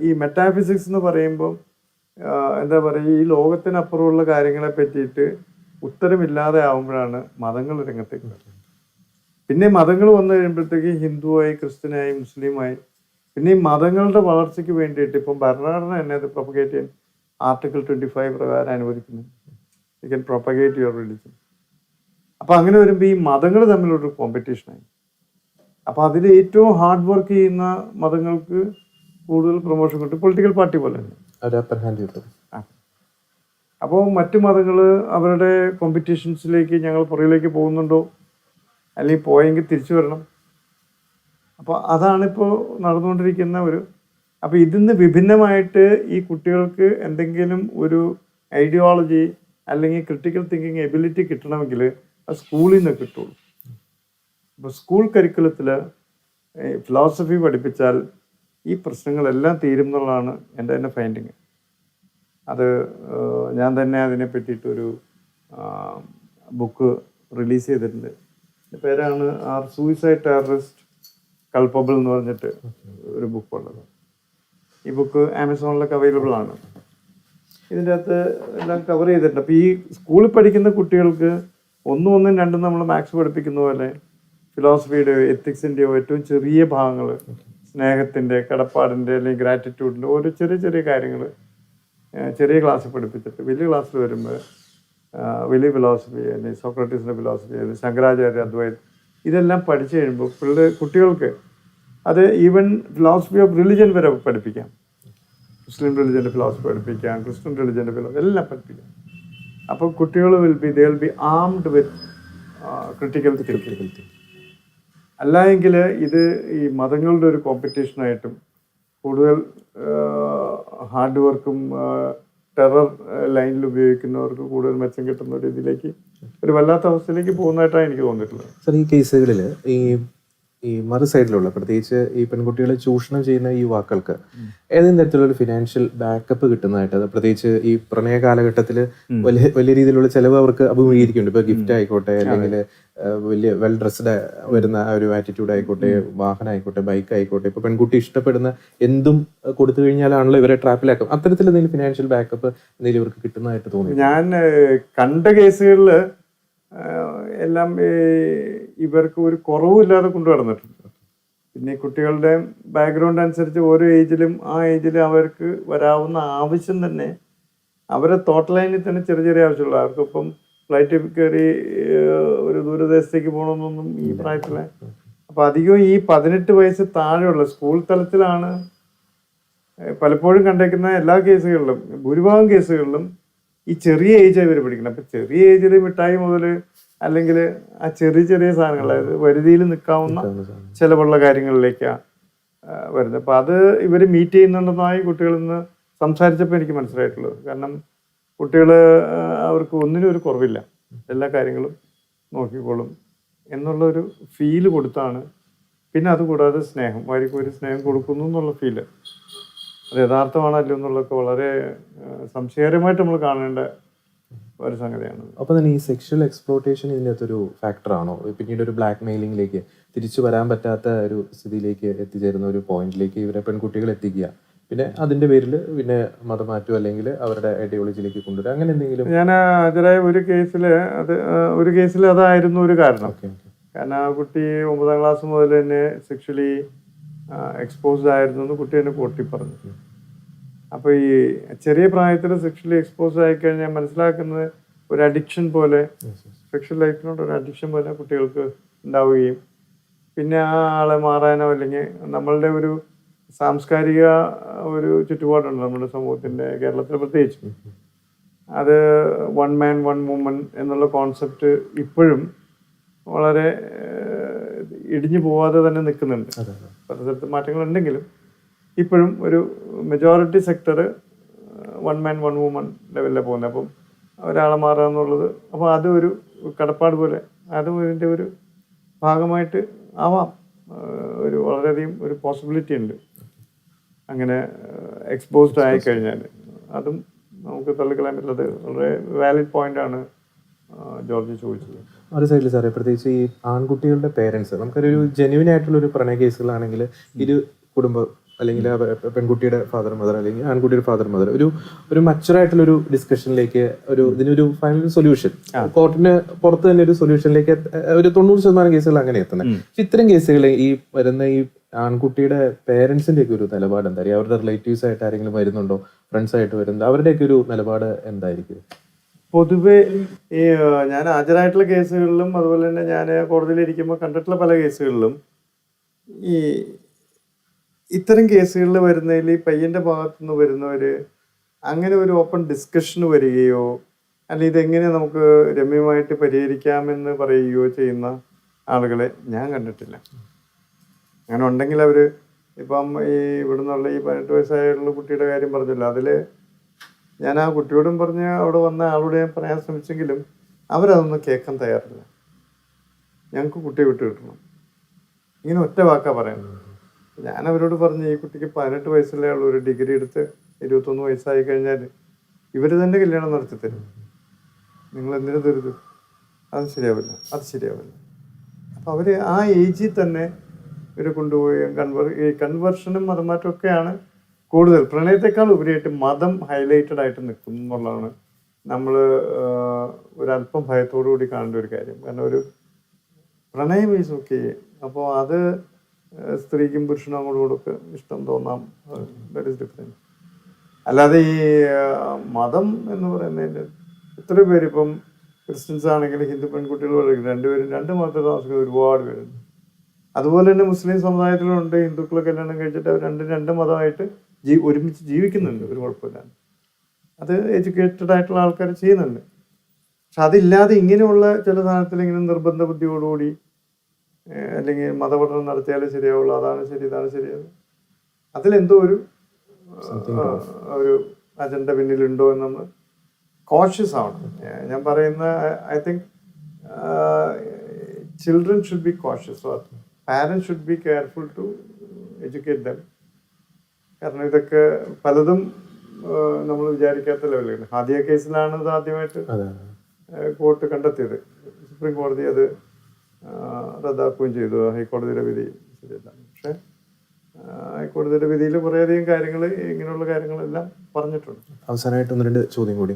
ഈ മെറ്റാഫിസിക്സ് എന്ന് പറയുമ്പോൾ എന്താ പറയുക, ഈ ലോകത്തിനപ്പുറമുള്ള കാര്യങ്ങളെ പറ്റിയിട്ട് ഉത്തരമില്ലാതെ ആവുമ്പോഴാണ് മതങ്ങൾ രംഗത്തേക്ക് വരുന്നത്. പിന്നെ മതങ്ങൾ വന്നു കഴിയുമ്പോഴത്തേക്ക് ഹിന്ദുവായി, ക്രിസ്ത്യനായി, മുസ്ലിമായി, പിന്നെ ഈ മതങ്ങളുടെ വളർച്ചയ്ക്ക് വേണ്ടിയിട്ട് ഇപ്പം ഭരണഘടന തന്നെ അത് പ്രൊപ്പഗേറ്റ് ചെയ്യാൻ ആർട്ടിക്കിൾ 25 പ്രകാരം അനുവദിക്കുന്നു. You can propagate your religion. അപ്പം അങ്ങനെ വരുമ്പോൾ ഈ മതങ്ങൾ തമ്മിലൊരു കോമ്പറ്റീഷനായി. അപ്പോൾ അതിൽ ഏറ്റവും ഹാർഡ് വർക്ക് ചെയ്യുന്ന മതങ്ങൾക്ക് കൂടുതൽ പ്രൊമോഷൻ കിട്ടും. പൊളിറ്റിക്കൽ പാർട്ടി പോലെ തന്നെ. അപ്പോൾ മറ്റു മതങ്ങൾ അവരുടെ കോമ്പറ്റീഷൻസിലേക്ക് ഞങ്ങൾ പുറകിലേക്ക് പോകുന്നുണ്ടോ, അല്ലെങ്കിൽ പോയെങ്കിൽ തിരിച്ചു വരണം. അപ്പോൾ അതാണിപ്പോൾ നടന്നുകൊണ്ടിരിക്കുന്ന അപ്പോൾ ഇതിന്ന് വിഭിന്നമായിട്ട് ഈ കുട്ടികൾക്ക് എന്തെങ്കിലും ഒരു ഐഡിയോളജി അല്ലെങ്കിൽ ക്രിട്ടിക്കൽ തിങ്കിങ് എബിലിറ്റി കിട്ടണമെങ്കിൽ അത് സ്കൂളിൽ നിന്ന് കിട്ടുള്ളൂ. അപ്പോൾ സ്കൂൾ കരിക്കുലത്തിൽ ഫിലോസഫി പഠിപ്പിച്ചാൽ ഈ പ്രശ്നങ്ങളെല്ലാം തീരും എന്നുള്ളതാണ് എൻ്റെ തന്നെ ഫൈൻഡിങ്. അത് ഞാൻ തന്നെ അതിനെ പറ്റിയിട്ടൊരു ബുക്ക് റിലീസ് ചെയ്തിട്ടുണ്ട്. എൻ്റെ പേരാണ് സൂയിസൈഡ് ടെററിസ്റ്റ് കൾപ്പബിൾ എന്ന് പറഞ്ഞിട്ട് ഒരു ബുക്കുള്ളത്. ഈ ബുക്ക് ആമസോണിലൊക്കെ അവൈലബിൾ ആണ്. ഇതിൻ്റെ അകത്ത് എല്ലാം കവർ ചെയ്തിട്ടുണ്ട്. അപ്പോൾ ഈ സ്കൂളിൽ പഠിക്കുന്ന കുട്ടികൾക്ക് ഒന്നും രണ്ടും നമ്മൾ മാത്സ് പഠിപ്പിക്കുന്ന പോലെ ഫിലോസഫിയുടെ എത്തിക്സിൻ്റെയോ ഏറ്റവും ചെറിയ ഭാഗങ്ങൾ, സ്നേഹത്തിൻ്റെ, കടപ്പാടിൻ്റെ അല്ലെങ്കിൽ ഗ്രാറ്റിറ്റ്യൂഡിൻ്റെ ഓരോ ചെറിയ കാര്യങ്ങൾ ചെറിയ ക്ലാസ്സിൽ പഠിപ്പിച്ചിട്ട് വലിയ ക്ലാസ്സിൽ വരുമ്പോൾ വലിയ ഫിലോസഫി അല്ലെങ്കിൽ സോക്രട്ടീസിൻ്റെ ഫിലോസഫി അല്ലെങ്കിൽ ശങ്കരാചാര്യ അദ്വൈതം ഇതെല്ലാം പഠിച്ചു കഴിയുമ്പോൾ കുട്ടികൾക്ക് അത് ഈവൻ ഫിലോസഫി ഓഫ് റിലിജൻ വരെ പഠിപ്പിക്കാം. മുസ്ലിം റിലിജൻ്റെ ഫിലോസഫി പഠിപ്പിക്കാം, ക്രിസ്ത്യൻ റിലിജൻ്റെ ഫിലോസഫി എല്ലാം പഠിപ്പിക്കാം. അപ്പോൾ കുട്ടികൾ they will be armed with critical thinking. അല്ലായെങ്കിൽ ഇത് ഈ മതങ്ങളുടെ ഒരു കോമ്പറ്റീഷനായിട്ടും കൂടുതൽ ഹാർഡ് വർക്കും ടെറർ ലൈനിൽ ഉപയോഗിക്കുന്നവർക്ക് കൂടുതൽ മെച്ചം കിട്ടുന്ന രീതിയിലേക്ക് ഒരു വല്ലാത്ത അവസ്ഥയിലേക്ക് പോകുന്നതായിട്ടാണ് എനിക്ക് തോന്നിയിട്ടുള്ളത്. സർ, ഈ കേസുകളിൽ ഈ മറു സൈഡിലുള്ള പ്രത്യേകിച്ച് ഈ പെൺകുട്ടികളെ ചൂഷണം ചെയ്യുന്ന യുവാക്കൾക്ക് ഏതെങ്കിലും തരത്തിലുള്ള ഫിനാൻഷ്യൽ ബാക്കപ്പ് കിട്ടുന്നതായിട്ട്, അത് പ്രത്യേകിച്ച് ഈ പ്രണയ കാലഘട്ടത്തിൽ വലിയ രീതിയിലുള്ള ചെലവ് അവർക്ക് അഭിമുഖീകരിക്കുന്നുണ്ട്. ഇപ്പൊ ഗിഫ്റ്റ് ആയിക്കോട്ടെ, അല്ലെങ്കിൽ വലിയ വെൽ ഡ്രസ്ഡ് വരുന്ന ആ ഒരു ആറ്റിറ്റ്യൂഡ് ആയിക്കോട്ടെ, വാഹനം ആയിക്കോട്ടെ, ബൈക്ക് ആയിക്കോട്ടെ, ഇപ്പൊ പെൺകുട്ടി ഇഷ്ടപ്പെടുന്ന എന്തും കൊടുത്തു കഴിഞ്ഞാലാണല്ലോ ഇവരെ ട്രാപ്പിലാക്കും. അത്തരത്തിൽ എന്തെങ്കിലും ഫിനാൻഷ്യൽ ബാക്കപ്പ് എന്തെങ്കിലും ഇവർക്ക് കിട്ടുന്നതായിട്ട് തോന്നി? ഞാൻ കണ്ട കേസുകളിൽ എല്ലാം ഇവർക്ക് ഒരു കുറവുമില്ലാതെ കൊണ്ടുവന്നിട്ടുണ്ട്. പിന്നെ കുട്ടികളുടെ ബാക്ക്ഗ്രൗണ്ട് അനുസരിച്ച് ഓരോ ഏജിലും അവർക്ക് വരാവുന്ന ആവശ്യം തന്നെ അവരെ തോട്ട് ലൈനിൽ തന്നെ ചെറിയ ആവശ്യമുള്ളൂ. അവർക്കിപ്പം ഫ്ലൈറ്റിൽ കയറി ഒരു ദൂരദേശത്തേക്ക് പോകണമെന്നൊന്നും ഈ പ്രായത്തിലെ. അപ്പം അധികം ഈ 18 വയസ്സ് താഴെയുള്ള സ്കൂൾ തലത്തിലാണ് പലപ്പോഴും കണ്ടേക്കുന്ന എല്ലാ കേസുകളിലും, ഭൂരിഭാഗം കേസുകളിലും ഈ ചെറിയ ഏജ് ഇവർ പഠിക്കണം. അപ്പം ചെറിയ ഏജിൽ മിഠായി മുതൽ അല്ലെങ്കിൽ ആ ചെറിയ സാധനങ്ങൾ, അതായത് വരുതിയിൽ നിൽക്കാവുന്ന ചിലവുള്ള കാര്യങ്ങളിലേക്കാണ് വരുന്നത്. അപ്പം അത് ഇവർ മീറ്റ് ചെയ്യുന്നുണ്ടെന്നായി കുട്ടികളിൽ നിന്ന് സംസാരിച്ചപ്പോൾ എനിക്ക് മനസ്സിലായിട്ടുള്ളത്. കാരണം കുട്ടികൾ അവർക്ക് ഒന്നിനും ഒരു കുറവില്ല, എല്ലാ കാര്യങ്ങളും നോക്കിക്കോളും എന്നുള്ളൊരു ഫീല് കൊടുത്താണ്. പിന്നെ അതുകൂടാതെ സ്നേഹം, വാരിക്കോരി സ്നേഹം കൊടുക്കുന്നു എന്നുള്ള ഫീല്, അത് യഥാർത്ഥമാണല്ലോ എന്നുള്ളതൊക്കെ വളരെ സംശയകരമായിട്ട് നമ്മൾ കാണേണ്ട ഒരു സംഗതിയാണ്. അപ്പോൾ തന്നെ ഈ സെക്ഷൽ എക്സ്പ്ലോട്ടേഷൻ ഇതിൻ്റെ അകത്തൊരു ഫാക്ടറാണോ? പിന്നീട് ഒരു ബ്ലാക്ക് മെയിലിംഗിലേക്ക് തിരിച്ചു വരാൻ പറ്റാത്ത ഒരു സ്ഥിതിയിലേക്ക് എത്തിച്ചേരുന്ന ഒരു പോയിന്റിലേക്ക് ഇവരെ പെൺകുട്ടികൾ എത്തിക്കുക, പിന്നെ അതിന്റെ പേരിൽ പിന്നെ മതം മാറ്റും അല്ലെങ്കിൽ അവരുടെ ഐഡിയോളജിയിലേക്ക് കൊണ്ടുവരിക, അങ്ങനെ എന്തെങ്കിലും? ഞാൻ ഹാജരായ ഒരു കേസിൽ അതായിരുന്നു ഒരു കാരണം. കാരണം ആ കുട്ടി 9ാം ക്ലാസ് മുതൽ തന്നെ സെക്ഷലി എക്സ്പോസ്ഡ് ആയിരുന്നു എന്ന് കുട്ടി എന്നെ കോട്ടി പറഞ്ഞു. അപ്പോൾ ഈ ചെറിയ പ്രായത്തിൽ സെക്ഷലി എക്സ്പോസ്ഡ് ആയിക്കഴിഞ്ഞാൽ മനസ്സിലാക്കുന്നത് ഒരു അഡിക്ഷൻ പോലെ, സെക്ഷൽ ലൈഫിനോട് ഒരു അഡിക്ഷൻ പോലെ കുട്ടികൾക്ക് ഉണ്ടാവുകയും പിന്നെ ആ ആളെ മാറാനോ അല്ലെങ്കിൽ നമ്മളുടെ ഒരു സാംസ്കാരിക ഒരു ചുറ്റുപാടുണ്ട് നമ്മുടെ സമൂഹത്തിൻ്റെ, കേരളത്തിൽ പ്രത്യേകിച്ച്. അത് വൺ മാൻ വൺ വുമൺ എന്നുള്ള കോൺസെപ്റ്റ് ഇപ്പോഴും വളരെ ഇടിഞ്ഞു പോവാതെ തന്നെ നിൽക്കുന്നുണ്ട്. പല സ്ഥലത്ത് മാറ്റങ്ങളുണ്ടെങ്കിലും ഇപ്പോഴും ഒരു majority sector one man one woman ലെവലിലാണ് പോകുന്നത്. അപ്പം ഒരാളെ മാറുക എന്നുള്ളത്, അപ്പോൾ അത് ഒരു കടപ്പാട് പോലെ അതും ഇതിൻ്റെ ഒരു ഭാഗമായിട്ട് ആവാം. ഒരു വളരെയധികം ഒരു പോസിബിലിറ്റി ഉണ്ട് അങ്ങനെ എക്സ്പോസ്ഡ് ആയി കഴിഞ്ഞാൽ. അതും നമുക്ക് തള്ളിക്കളയാൻ പറ്റില്ല. അത് വളരെ വാലിഡ് പോയിന്റാണ് ജോർജ് ചോദിച്ചത്. ഒരു സൈഡിൽ സാറേ, പ്രത്യേകിച്ച് ഈ ആൺകുട്ടികളുടെ പേരൻസ്, നമുക്കൊരു ജെന്യൂൻ ആയിട്ടുള്ള ഒരു പ്രണയ കേസുകളാണെങ്കിൽ ഇരു കുടുംബം അല്ലെങ്കിൽ പെൺകുട്ടിയുടെ ഫാദർ മദർ അല്ലെങ്കിൽ ആൺകുട്ടിയുടെ ഫാദർ മദർ ഒരു മച്ചുറായിട്ടുള്ള ഒരു ഡിസ്കഷനിലേക്ക് ഇതിനൊരു ഫൈനൽ സൊല്യൂഷൻ, കോർട്ടിന് പുറത്ത് തന്നെ ഒരു സൊല്യൂഷനിലേക്ക് ഒരു 90% കേസുകൾ അങ്ങനെ എത്തുന്നത്. പക്ഷെ ഇത്തരം കേസുകൾ ഈ വരുന്ന ഈ ആൺകുട്ടിയുടെ പേരൻസിന്റെ ഒക്കെ ഒരു നിലപാട് എന്തായിരിക്കും? അവരുടെ റിലേറ്റീവ്സ് ആയിട്ട് ആരെങ്കിലും വരുന്നുണ്ടോ, ഫ്രണ്ട്സ് ആയിട്ട് വരുന്നുണ്ടോ, അവരുടെയൊക്കെ ഒരു നിലപാട് എന്തായിരിക്കും? പൊതുവെ ഈ ഞാൻ ഹാജരായിട്ടുള്ള കേസുകളിലും അതുപോലെ തന്നെ ഞാൻ കോടതിയിലിരിക്കുമ്പോൾ കണ്ടിട്ടുള്ള പല കേസുകളിലും ഈ ഇത്തരം കേസുകളിൽ വരുന്നതിൽ പയ്യൻ്റെ ഭാഗത്തുനിന്ന് വരുന്നവർ അങ്ങനെ ഒരു ഓപ്പൺ ഡിസ്കഷന് വരികയോ അല്ലെങ്കിൽ ഇതെങ്ങനെ നമുക്ക് രമ്യമായിട്ട് പരിഹരിക്കാമെന്ന് പറയുകയോ ചെയ്യുന്ന ആളുകളെ ഞാൻ കണ്ടിട്ടില്ല. അങ്ങനെ ഉണ്ടെങ്കിൽ അവർ ഇപ്പം ഈ ഇവിടെ നിന്നുള്ള ഈ 18 വയസ്സായുള്ള കുട്ടിയുടെ കാര്യം പറഞ്ഞല്ലോ, അതിൽ ഞാൻ ആ കുട്ടിയോടും പറഞ്ഞ് അവിടെ വന്ന ആളോട് ഞാൻ പറയാൻ ശ്രമിച്ചെങ്കിലും അവരതൊന്നും കേൾക്കാൻ തയ്യാറില്ല. ഞങ്ങൾക്ക് കുട്ടിയെ വിട്ടു കിട്ടണം, ഇങ്ങനെ ഒറ്റ വാക്കാ പറയുന്നത്. ഞാൻ അവരോട് പറഞ്ഞ് ഈ കുട്ടിക്ക് 18 വയസ്സല്ലേ ഉള്ളൂ, ഒരു ഡിഗ്രി എടുത്ത് 21 വയസ്സായി കഴിഞ്ഞാൽ ഇവർ തന്നെ കല്യാണം നടത്തി തരും, നിങ്ങൾ എന്തിനു തരുത്? അത് ശരിയാവില്ല. അപ്പോൾ അവർ ആ ഏജിൽ തന്നെ ഇവർ കൊണ്ടുപോയി ഈ കൺവേർഷനും മതമാറ്റമൊക്കെയാണ് കൂടുതൽ, പ്രണയത്തെക്കാൾ ഉപരിയായിട്ട് മതം ഹൈലൈറ്റഡ് ആയിട്ട് നിൽക്കുന്നു എന്നുള്ളതാണ് നമ്മൾ ഒരല്പം ഭയത്തോടു കൂടി കാണേണ്ട ഒരു കാര്യം. കാരണം ഒരു പ്രണയം ഈസ് ഓക്കെ, അപ്പോൾ അത് സ്ത്രീക്കും പുരുഷനും അങ്ങോട്ടും ഇഷ്ടം തോന്നാം, ദാറ്റ് ഈസ് ഡിഫറെൻറ്റ്. അല്ലാതെ ഈ മതം എന്ന് പറയുന്നതിൻ്റെ എത്ര പേര് ഇപ്പം ക്രിസ്ത്യൻസ് ആണെങ്കിൽ ഹിന്ദു പെൺകുട്ടികൾ രണ്ടുപേരും രണ്ട് മതത്തിൽ താമസിക്കുന്ന ഒരുപാട് പേരുണ്ട്. അതുപോലെ തന്നെ മുസ്ലിം സമുദായത്തിലുണ്ട് ഹിന്ദുക്കൾ കല്യാണം കഴിച്ചിട്ട് അവർ രണ്ട് മതമായിട്ട് ഒരുമിച്ച് ജീവിക്കുന്നുണ്ട്, ഒരു കുഴപ്പമില്ല. അത് എഡ്യൂക്കേറ്റഡ് ആയിട്ടുള്ള ആൾക്കാർ ചെയ്യുന്നുണ്ട്. പക്ഷെ അതില്ലാതെ ഇങ്ങനെയുള്ള ചില സാധനത്തിൽ ഇങ്ങനെ നിർബന്ധ ബുദ്ധിയോടുകൂടി അല്ലെങ്കിൽ മതപഠനം നടത്തിയാലേ ശരിയാവുള്ളൂ, അതാണ് ശരി ഇതാണ് ശരിയത്, അതിലെന്തോ ഒരു അജണ്ട പിന്നിലുണ്ടോ എന്ന് നമ്മൾ കോഷ്യസ് ആവണം. ഞാൻ പറയുന്ന I think children should be cautious, or parents should be careful to educate them. കാരണം ഇതൊക്കെ പലതും നമ്മൾ വിചാരിക്കാത്ത ലെവലിലാണ്. ഹാദിയ കേസിലാണ് ഇത് ആദ്യമായിട്ട് കോർട്ട് കണ്ടെത്തിയത്. സുപ്രീം കോടതി അത് റദ്ദാക്കുകയും ചെയ്തു. ഹൈക്കോടതിയുടെ വിധി ശരിയല്ല. പക്ഷെ ഹൈക്കോടതിയുടെ വിധിയിൽ കുറേയധികം കാര്യങ്ങൾ ഇങ്ങനെയുള്ള കാര്യങ്ങളെല്ലാം പറഞ്ഞിട്ടുണ്ട്. അവസാനമായിട്ട് 1-2 ചോദ്യം കൂടി.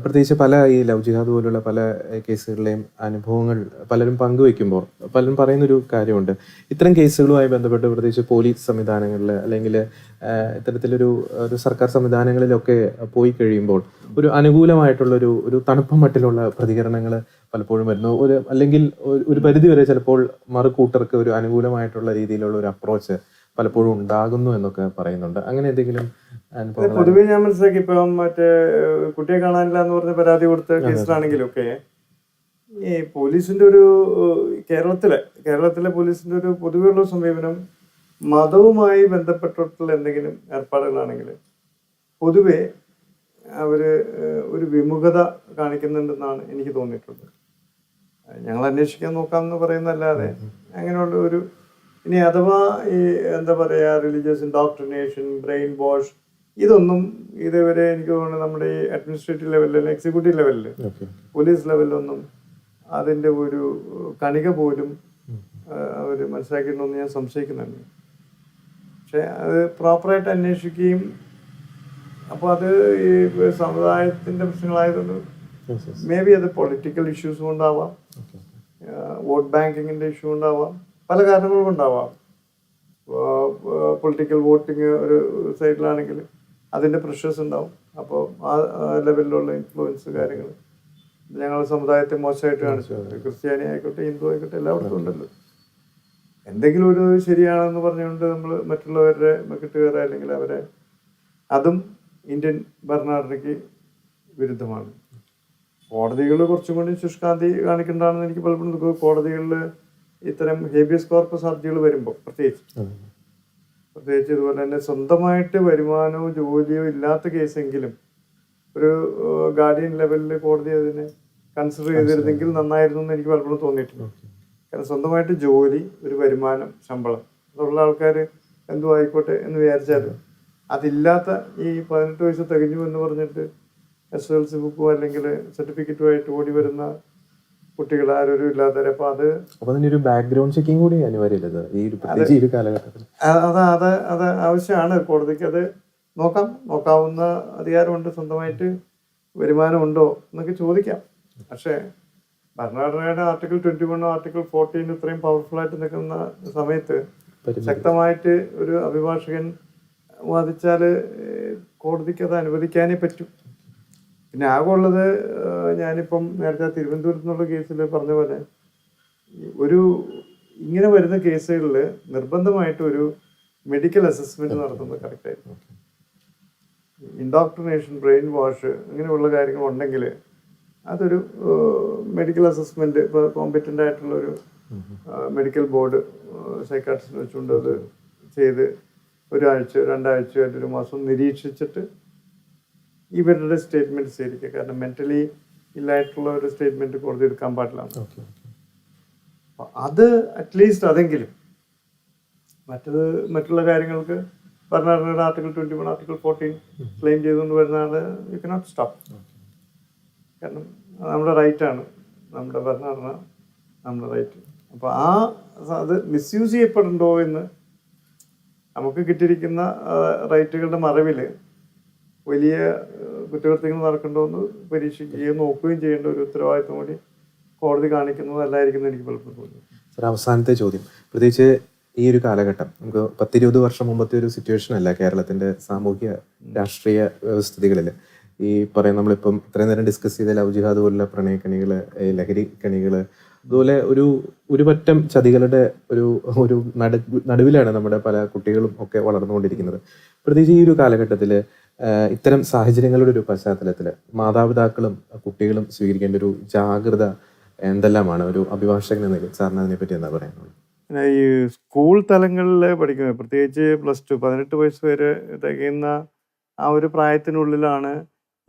പ്രത്യേകിച്ച് പല ഈ ലവ് ജിഹാദ് പോലുള്ള പല കേസുകളിലെയും അനുഭവങ്ങൾ പലരും പങ്കുവെക്കുമ്പോൾ പലരും പറയുന്നൊരു കാര്യമുണ്ട്, ഇത്തരം കേസുകളുമായി ബന്ധപ്പെട്ട് പ്രത്യേകിച്ച് പോലീസ് സംവിധാനങ്ങളിൽ അല്ലെങ്കിൽ ഇത്തരത്തിലൊരു സർക്കാർ സംവിധാനങ്ങളിലൊക്കെ പോയി കഴിയുമ്പോൾ ഒരു അനുകൂലമായിട്ടുള്ളൊരു തണുപ്പം മട്ടിലുള്ള പ്രതികരണങ്ങൾ പലപ്പോഴും വരുന്നു. അല്ലെങ്കിൽ ഒരു പരിധിവരെ ചിലപ്പോൾ മറുകൂട്ടർക്ക് ഒരു അനുകൂലമായിട്ടുള്ള രീതിയിലുള്ള ഒരു അപ്രോച്ച് പലപ്പോഴും ഉണ്ടാകുന്നു എന്നൊക്കെ പറയുന്നുണ്ട്. അങ്ങനെ എന്തെങ്കിലും അനുഭവം? പൊതുവെ ഞാൻ മനസ്സിലാക്കി, ഇപ്പം മറ്റേ കുട്ടിയെ കാണാനില്ല എന്ന് പറഞ്ഞ പരാതി കൊടുത്ത കേസിലാണെങ്കിലും ഒക്കെ ഈ പോലീസിന്റെ ഒരു കേരളത്തിലെ പോലീസിന്റെ ഒരു പൊതുവെയുള്ള സമീപനം മതവുമായി ബന്ധപ്പെട്ടിട്ടുള്ള എന്തെങ്കിലും ഏർപ്പാടുകളാണെങ്കിൽ പൊതുവെ അവര് ഒരു വിമുഖത കാണിക്കുന്നുണ്ടെന്നാണ് എനിക്ക് തോന്നിയിട്ടുള്ളത്. ഞങ്ങൾ അന്വേഷിക്കാൻ നോക്കാമെന്ന് പറയുന്നതല്ലാതെ അങ്ങനെയുള്ള ഒരു, ഇനി അഥവാ ഈ എന്താ പറയുക റിലീജിയസ് ഇൻഡോക്ട്രിനേഷൻ, ബ്രെയിൻ വാഷ്, ഇതൊന്നും ഇതേവരെ എനിക്ക് തോന്നുന്നു നമ്മുടെ ഈ അഡ്മിനിസ്ട്രേറ്റീവ് ലെവലിൽ, എക്സിക്യൂട്ടീവ് ലെവലിൽ, പോലീസ് ലെവലിലൊന്നും അതിൻ്റെ ഒരു കണിക പോലും അവർ മനസ്സിലാക്കിയിട്ടുണ്ടെന്ന് ഞാൻ സംശയിക്കുന്നുണ്ട്. പക്ഷെ അത് പ്രോപ്പറായിട്ട് അന്വേഷിക്കുകയും, അപ്പോൾ അത് ഈ സമുദായത്തിൻ്റെ പ്രശ്നങ്ങളായതുകൊണ്ട് മേ ബി അത് പൊളിറ്റിക്കൽ ഇഷ്യൂസ് കൊണ്ടാവാം, വോട്ട് ബാങ്കിങ്ങിൻ്റെ ഇഷ്യൂ കൊണ്ടാവാം, പല കാരണങ്ങൾ കൊണ്ടാവാം. പൊളിറ്റിക്കൽ വോട്ടിങ് ഒരു സൈഡിലാണെങ്കിൽ അതിൻ്റെ പ്രഷേഴ്സ് ഉണ്ടാവും. അപ്പോൾ ആ ലെവലിലുള്ള ഇൻഫ്ലുവൻസ് കാര്യങ്ങൾ ഞങ്ങളുടെ സമുദായത്തെ മോശമായിട്ട് കാണിച്ചു. ക്രിസ്ത്യാനി ആയിക്കോട്ടെ ഹിന്ദു ആയിക്കോട്ടെ എല്ലായിടത്തും ഉണ്ടല്ലോ. എന്തെങ്കിലും ഒരു ശരിയാണെന്ന് പറഞ്ഞുകൊണ്ട് നമ്മൾ മറ്റുള്ളവരുടെ കിട്ടുകയറ അല്ലെങ്കിൽ അവരെ, അതും ഇന്ത്യൻ ഭരണഘടനയ്ക്ക് വിരുദ്ധമാണ്. കോടതികൾ കുറച്ചും കൂടി ശുഷ്കാന്തി കാണിക്കേണ്ടതാണെന്ന് എനിക്ക് പലപ്പോഴും തോന്നുന്നു. കോടതികളിൽ ഇത്തരം ഹേബിയസ് കോർപ്പസ് ഹർജികൾ വരുമ്പോൾ പ്രത്യേകിച്ച് ഇതുപോലെ തന്നെ സ്വന്തമായിട്ട് വരുമാനമോ ജോലിയോ ഇല്ലാത്ത കേസെങ്കിലും ഒരു ഗാർഡിയൻ ലെവലിൽ കോടതി അതിനെ കൺസിഡർ ചെയ്തിരുന്നെങ്കിൽ നന്നായിരുന്നു എന്ന് എനിക്ക് പലപ്പോഴും തോന്നിയിട്ടുണ്ട്. കാരണം സ്വന്തമായിട്ട് ജോലി, ഒരു വരുമാനം, ശമ്പളം അതുള്ള ആൾക്കാർ എന്തോ ആയിക്കോട്ടെ എന്ന് വിചാരിച്ചാൽ അതില്ലാത്ത ഈ 18 വയസ്സ് തികഞ്ഞു എന്ന് പറഞ്ഞിട്ട് SSLC ബുക്കോ അല്ലെങ്കിൽ സർട്ടിഫിക്കറ്റുമായിട്ട് ഓടി വരുന്ന കുട്ടികൾ ആരും ഇല്ലാത്തവരെ. അപ്പോൾ അതിനൊരു ബാക്ക്ഗ്രൗണ്ട് ചെക്കിംഗ് കൂടി അനിവാര്യമല്ല ഈ ഒരു കാലഘട്ടത്തിൽ. അത് ആവശ്യമാണ്. കോടതിക്ക് അത് നോക്കാവുന്ന അധികാരമുണ്ട്. സ്വന്തമായിട്ട് വരുമാനമുണ്ടോ എന്നൊക്കെ ചോദിക്കാം. പക്ഷേ ഭരണഘടനയുടെ ആർട്ടിക്കിൾ 21 ആർട്ടിക്കിൾ 14 ഇത്രയും പവർഫുൾ ആയിട്ട് നിൽക്കുന്ന സമയത്ത് ശക്തമായിട്ട് ഒരു അഭിഭാഷകൻ വാദിച്ചാൽ കോടതിക്ക് അത് അനുവദിക്കാനേ പറ്റൂ. പിന്നെ ആകെയുള്ളത് ഞാനിപ്പം നേരത്തെ തിരുവനന്തപുരത്ത് നിന്നുള്ള കേസിൽ പറഞ്ഞ പോലെ ഇങ്ങനെ വരുന്ന കേസുകളിൽ നിർബന്ധമായിട്ട് ഒരു മെഡിക്കൽ അസസ്മെന്റ് നടത്തുന്നത് കറക്റ്റായിരുന്നു. ഇൻഡോക്ട്രിനേഷൻ, ബ്രെയിൻ വാഷ് അങ്ങനെയുള്ള കാര്യങ്ങൾ ഉണ്ടെങ്കിൽ അതൊരു മെഡിക്കൽ അസസ്മെന്റ്, ഇപ്പോൾ കോമ്പറ്റൻ്റ് ആയിട്ടുള്ള ഒരു മെഡിക്കൽ ബോർഡ് സൈക്കാട്രിസ്റ്റിനെ വെച്ചുകൊണ്ട് അത് ചെയ്ത് 1 ആഴ്ച 2 ആഴ്ച 1 മാസം നിരീക്ഷിച്ചിട്ട് ഇവരുടെ സ്റ്റേറ്റ്മെന്റ് ശരിക്കുക. കാരണം മെന്റലി ഇല്ലായിട്ടുള്ള ഒരു സ്റ്റേറ്റ്മെന്റ് കോടതി എടുക്കാൻ പാടില്ല. അത് അറ്റ്ലീസ്റ്റ് അതെങ്കിലും മറ്റുള്ള കാര്യങ്ങൾക്ക് ഭരണഘടനയുടെ ആർട്ടിക്കിൾ 21 ആർട്ടിക്കിൾ 14 ക്ലെയിം ചെയ്തുകൊണ്ട് വരുന്ന ആള് യു കനോട്ട് സ്റ്റോപ്പ്. കാരണം നമ്മുടെ റൈറ്റാണ്, നമ്മുടെ ഭരണഘടന നമ്മുടെ റൈറ്റ്. അപ്പോൾ അത് മിസ്യൂസ് ചെയ്യപ്പെടുന്നുണ്ടോ എന്ന് നമുക്ക് കിട്ടിയിരിക്കുന്ന റൈറ്റുകളുടെ മറവിൽ വലിയ കുറ്റകൃത്യങ്ങൾ നടക്കണ്ടോ എന്ന് പരീക്ഷിക്കുകയും നോക്കുകയും ചെയ്യേണ്ട ഒരു ഉത്തരവാദിത്വം കൂടി കോടതി കാണിക്കുന്നതല്ലായിരിക്കും എനിക്ക് പലപ്പോഴും തോന്നുന്നു. സാർ, അവസാനത്തെ ചോദ്യം. പ്രത്യേകിച്ച് ഈ ഒരു കാലഘട്ടം നമുക്ക് 10-20 വർഷം മുമ്പത്തെ ഒരു സിറ്റുവേഷൻ അല്ല കേരളത്തിന്റെ സാമൂഹ്യ രാഷ്ട്രീയ വ്യവസ്ഥിതികളിൽ. ഈ പറയുന്ന നമ്മളിപ്പം ഇത്രയും നേരം ഡിസ്കസ് ചെയ്ത ലവ് ജിഹാദ് പോലുള്ള പ്രണയക്കണികള്, ലഹരി കണികള്, അതുപോലെ ഒരു പറ്റം ചതികളുടെ ഒരു നടുവിലാണ് നമ്മുടെ പല കുട്ടികളും ഒക്കെ വളർന്നുകൊണ്ടിരിക്കുന്നത്. പ്രത്യേകിച്ച് ഈ ഒരു കാലഘട്ടത്തിൽ ഇത്തരം സാഹചര്യങ്ങളുടെ ഒരു പശ്ചാത്തലത്തിൽ മാതാപിതാക്കളും കുട്ടികളും സ്വീകരിക്കേണ്ട ഒരു ജാഗ്രത എന്തെല്ലാമാണ് ഒരു അഭിഭാഷകൻ എന്ന നിലയിൽ? സാറിന് അതിനെപ്പറ്റി എന്താ പറയാനുള്ളത്? ഈ സ്കൂൾ തലങ്ങളിൽ പഠിക്കുന്നത്, പ്രത്യേകിച്ച് +2 18 വയസ്സ് വരെ തികയുന്ന ആ ഒരു പ്രായത്തിനുള്ളിലാണ്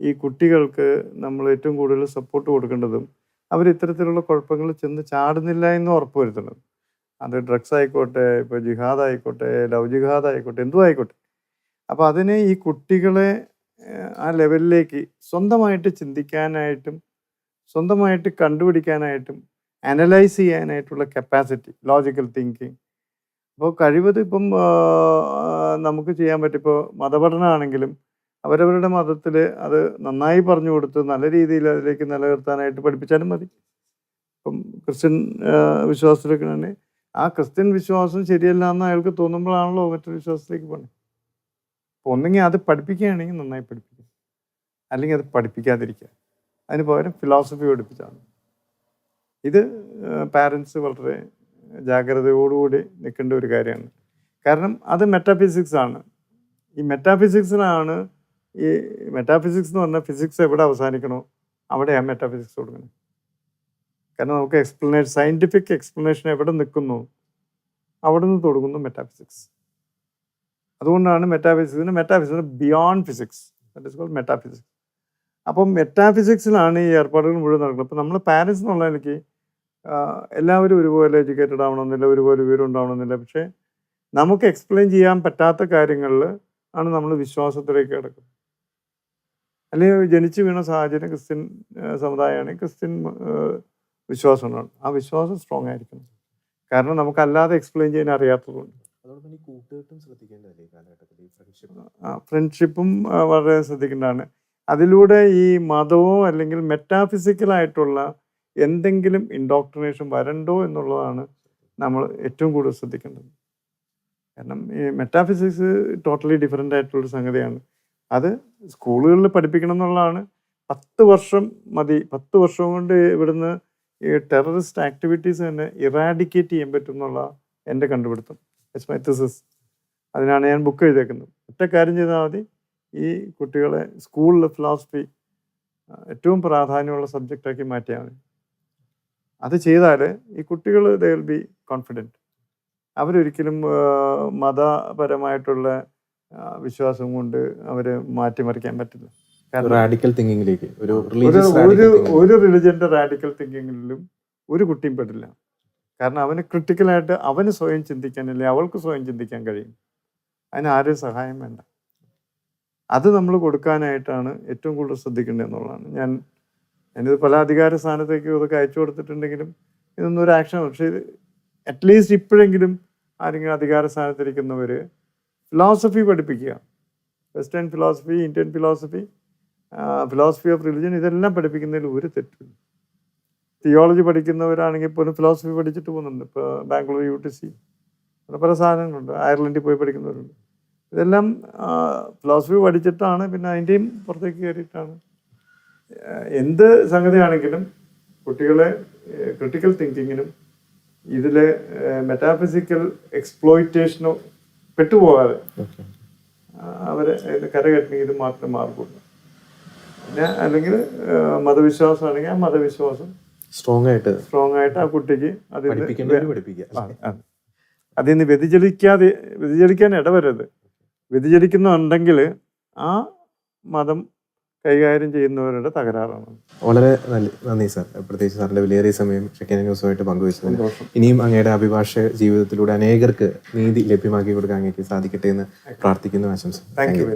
ഈ കുട്ടികൾക്ക് നമ്മൾ ഏറ്റവും കൂടുതൽ സപ്പോർട്ട് കൊടുക്കേണ്ടതും അവർ ഇത്തരത്തിലുള്ള കുഴപ്പങ്ങൾ ചെന്ന് ചാടുന്നില്ല എന്ന് ഉറപ്പുവരുത്തണം. അത് ഡ്രഗ്സ് ആയിക്കോട്ടെ, ഇപ്പോൾ ജിഹാദ് ആയിക്കോട്ടെ, ലവ് ജിഹാദ് ആയിക്കോട്ടെ, എന്തും ആയിക്കോട്ടെ. അപ്പോൾ അതിന് ഈ കുട്ടികളെ ആ ലെവലിലേക്ക് സ്വന്തമായിട്ട് ചിന്തിക്കാനായിട്ടും സ്വന്തമായിട്ട് കണ്ടുപിടിക്കാനായിട്ടും അനലൈസ് ചെയ്യാനായിട്ടുള്ള കപ്പാസിറ്റി, ലോജിക്കൽ തിങ്കിങ്. അപ്പോൾ കഴിവത് ഇപ്പം നമുക്ക് ചെയ്യാൻ പറ്റും. ഇപ്പോൾ മതപഠനമാണെങ്കിലും അവരവരുടെ മതത്തിൽ അത് നന്നായി പറഞ്ഞു കൊടുത്ത് നല്ല രീതിയിൽ അതിലേക്ക് നിലനിർത്താനായിട്ട് പഠിപ്പിച്ചാലും മതി. ഇപ്പം ക്രിസ്ത്യൻ വിശ്വാസത്തിലൊക്കെ തന്നെ ആ ക്രിസ്ത്യൻ വിശ്വാസം ശരിയല്ല എന്ന് അയാൾക്ക് തോന്നുമ്പോഴാണല്ലോ മറ്റൊരു വിശ്വാസത്തിലേക്ക് പോകണേ. അപ്പോൾ ഒന്നെങ്കിൽ അത് പഠിപ്പിക്കുകയാണെങ്കിൽ നന്നായി പഠിപ്പിക്കുക, അല്ലെങ്കിൽ അത് പഠിപ്പിക്കാതിരിക്കുക. അതിന് പകരം ഫിലോസഫി പഠിപ്പിച്ചാണ്. ഇത് പാരൻസ് വളരെ ജാഗ്രതയോടുകൂടി നിൽക്കേണ്ട ഒരു കാര്യമാണ്. കാരണം അത് മെറ്റാഫിസിക്സ് ആണ്. ഈ മെറ്റാഫിസിക്സിലാണ് ഈ മെറ്റാഫിസിക്സ് എന്ന് പറഞ്ഞാൽ ഫിസിക്സ് എവിടെ അവസാനിക്കണോ അവിടെയാണ് മെറ്റാഫിസിക്സ് കൊടുക്കുന്നത്. കാരണം നമുക്ക് സയൻറ്റിഫിക് എക്സ്പ്ലനേഷൻ എവിടെ നിൽക്കുന്നു അവിടെ നിന്ന് തുടങ്ങുന്നു മെറ്റാഫിസിക്സ്. അതുകൊണ്ടാണ് മെറ്റാഫിസിക്സിന് beyond physics, that is called metaphysics. അപ്പം മെറ്റാഫിസിക്സിലാണ് ഈ ഏർപ്പാടുകൾ മുഴുവൻ നടക്കുന്നത്. അപ്പം നമ്മൾ പാരൻസ് എന്നുള്ള എനിക്ക് എല്ലാവരും ഒരുപോലെ എഡ്യൂക്കേറ്റഡ് ആവണമെന്നില്ല, ഒരുപോലെ വിവരം ഉണ്ടാവണമെന്നില്ല. പക്ഷേ നമുക്ക് എക്സ്പ്ലെയിൻ ചെയ്യാൻ പറ്റാത്ത കാര്യങ്ങളിൽ ആണ് നമ്മൾ വിശ്വാസത്തിലേക്ക് കിടക്കുന്നത്. അല്ലെങ്കിൽ ജനിച്ചു വീണ സാഹചര്യം ക്രിസ്ത്യൻ സമുദായമാണെങ്കിൽ ക്രിസ്ത്യൻ വിശ്വാസമാണ്. ആ വിശ്വാസം സ്ട്രോങ് ആയിരിക്കണം. കാരണം നമുക്കല്ലാതെ എക്സ്പ്ലെയിൻ ചെയ്യാൻ അറിയാത്തതുകൊണ്ട്. ഫ്രണ്ട്ഷിപ്പും വളരെ ശ്രദ്ധിക്കേണ്ടതാണ്. അതിലൂടെ ഈ മതമോ അല്ലെങ്കിൽ മെറ്റാഫിസിക്കലായിട്ടുള്ള എന്തെങ്കിലും ഇൻഡോക്ട്രിനേഷൻ വരണ്ടോ എന്നുള്ളതാണ് നമ്മൾ ഏറ്റവും കൂടുതൽ ശ്രദ്ധിക്കേണ്ടത്. കാരണം ഈ മെറ്റാഫിസിക്സ് ടോട്ടലി ഡിഫറെൻ്റ് ആയിട്ടുള്ളൊരു സംഗതിയാണ്. അത് സ്കൂളുകളിൽ പഠിപ്പിക്കണം എന്നുള്ളതാണ്. 10 വർഷം മതി. 10 വർഷം കൊണ്ട് ഇവിടുന്ന് ഈ ടെററിസ്റ്റ് ആക്ടിവിറ്റീസ് തന്നെ ഇറാഡിക്കേറ്റ് ചെയ്യാൻ പറ്റും എന്നുള്ള എൻ്റെ കണ്ടുപിടുത്തം. It's my thesis. അതിനാണ് ഞാൻ ബുക്ക് എഴുതിയേക്കുന്നത്. ഒറ്റ കാര്യം ചെയ്താൽ മതി, ഈ കുട്ടികളെ സ്കൂളിൽ ഫിലോസഫി ഏറ്റവും പ്രാധാന്യമുള്ള സബ്ജക്റ്റാക്കി മാറ്റിയാൽ മതി. അത് ചെയ്താൽ ഈ കുട്ടികൾ ദേ വിൽ ബി കോൺഫിഡൻറ്റ്. അവരൊരിക്കലും മതപരമായിട്ടുള്ള വിശ്വാസം കൊണ്ട് അവരെ മാറ്റിമറിക്കാൻ പറ്റില്ല. റാഡിക്കൽ തിങ്കിങ്ങിലേക്ക് ഒരു റിലിജന്റെ റാഡിക്കൽ തിങ്കിങ്ങിലും ഒരു കുട്ടിയും പെടില്ല. കാരണം അവന് ക്രിട്ടിക്കലായിട്ട് അവന് സ്വയം ചിന്തിക്കാനല്ലേ അവൾക്ക് സ്വയം ചിന്തിക്കാൻ കഴിയും. അതിന് ആരും സഹായം വേണ്ട. അത് നമ്മൾ കൊടുക്കാനായിട്ടാണ് ഏറ്റവും കൂടുതൽ ശ്രദ്ധിക്കേണ്ടത് എന്നുള്ളതാണ്. ഞാനിത് പല അധികാര സ്ഥാനത്തേക്ക് ഇതൊക്കെ അയച്ചു കൊടുത്തിട്ടുണ്ടെങ്കിലും ഇതൊന്നും ഒരു ആക്ഷൻ. പക്ഷേ അറ്റ്ലീസ്റ്റ് ഇപ്പോഴെങ്കിലും ആരെങ്കിലും അധികാര സ്ഥാനത്തിരിക്കുന്നവർ ഫിലോസഫി പഠിപ്പിക്കുക. Western philosophy, Indian philosophy, philosophy of religion, ഇതെല്ലാം പഠിപ്പിക്കുന്നതിൽ ഒരു തെറ്റില്ല. തിയോളജി പഠിക്കുന്നവരാണെങ്കിൽ പോലും ഫിലോസഫി പഠിച്ചിട്ട് പോകുന്നുണ്ട്. ഇപ്പോൾ ബാംഗ്ലൂർ UTC പല സാധനങ്ങളുണ്ട്. അയർലൻഡിൽ പോയി പഠിക്കുന്നവരുണ്ട്. ഇതെല്ലാം ഫിലോസഫി പഠിച്ചിട്ടാണ് പിന്നെ അതിൻ്റെയും പുറത്തേക്ക് കയറിയിട്ടാണ്. എന്ത് സംഗതിയാണെങ്കിലും കുട്ടികളെ ക്രിട്ടിക്കൽ തിങ്കിങ്ങിനും ഇതിലെ മെറ്റാഫിസിക്കൽ എക്സ്പ്ലോയിറ്റേഷനോ പെട്ടുപോകാതെ അവരെ കരകെട്ടണമെങ്കിൽ ഇത് മാത്രമേ മാർഗമുള്ളൂ. പിന്നെ അല്ലെങ്കിൽ മതവിശ്വാസമാണെങ്കിൽ ആ മതവിശ്വാസം സ്ട്രോങ് ആയിട്ട് ആ കുട്ടിക്ക് അതിൽ നിന്ന് വ്യതിചലിക്കാൻ ഇടവരരുത്. വ്യതിചലിക്കുന്നുണ്ടെങ്കിൽ ആ മതം കൈകാര്യം ചെയ്യുന്നവരുടെ തകരാറാണ്. വളരെ നന്ദി സാർ. പ്രത്യേകിച്ച് സാറിന്റെ വിലയേറിയ സമയം ഷെക്കീന ന്യൂസുമായിട്ട് പങ്കുവച്ചതിന്. ഇനിയും അങ്ങയുടെ അഭിഭാഷക ജീവിതത്തിലൂടെ അനേകർക്ക് നീതി ലഭ്യമാക്കി കൊടുക്കാൻ അങ്ങേക്ക് സാധിക്കട്ടെ എന്ന് പ്രാർത്ഥിക്കുന്നു. ആശംസ. Thank you.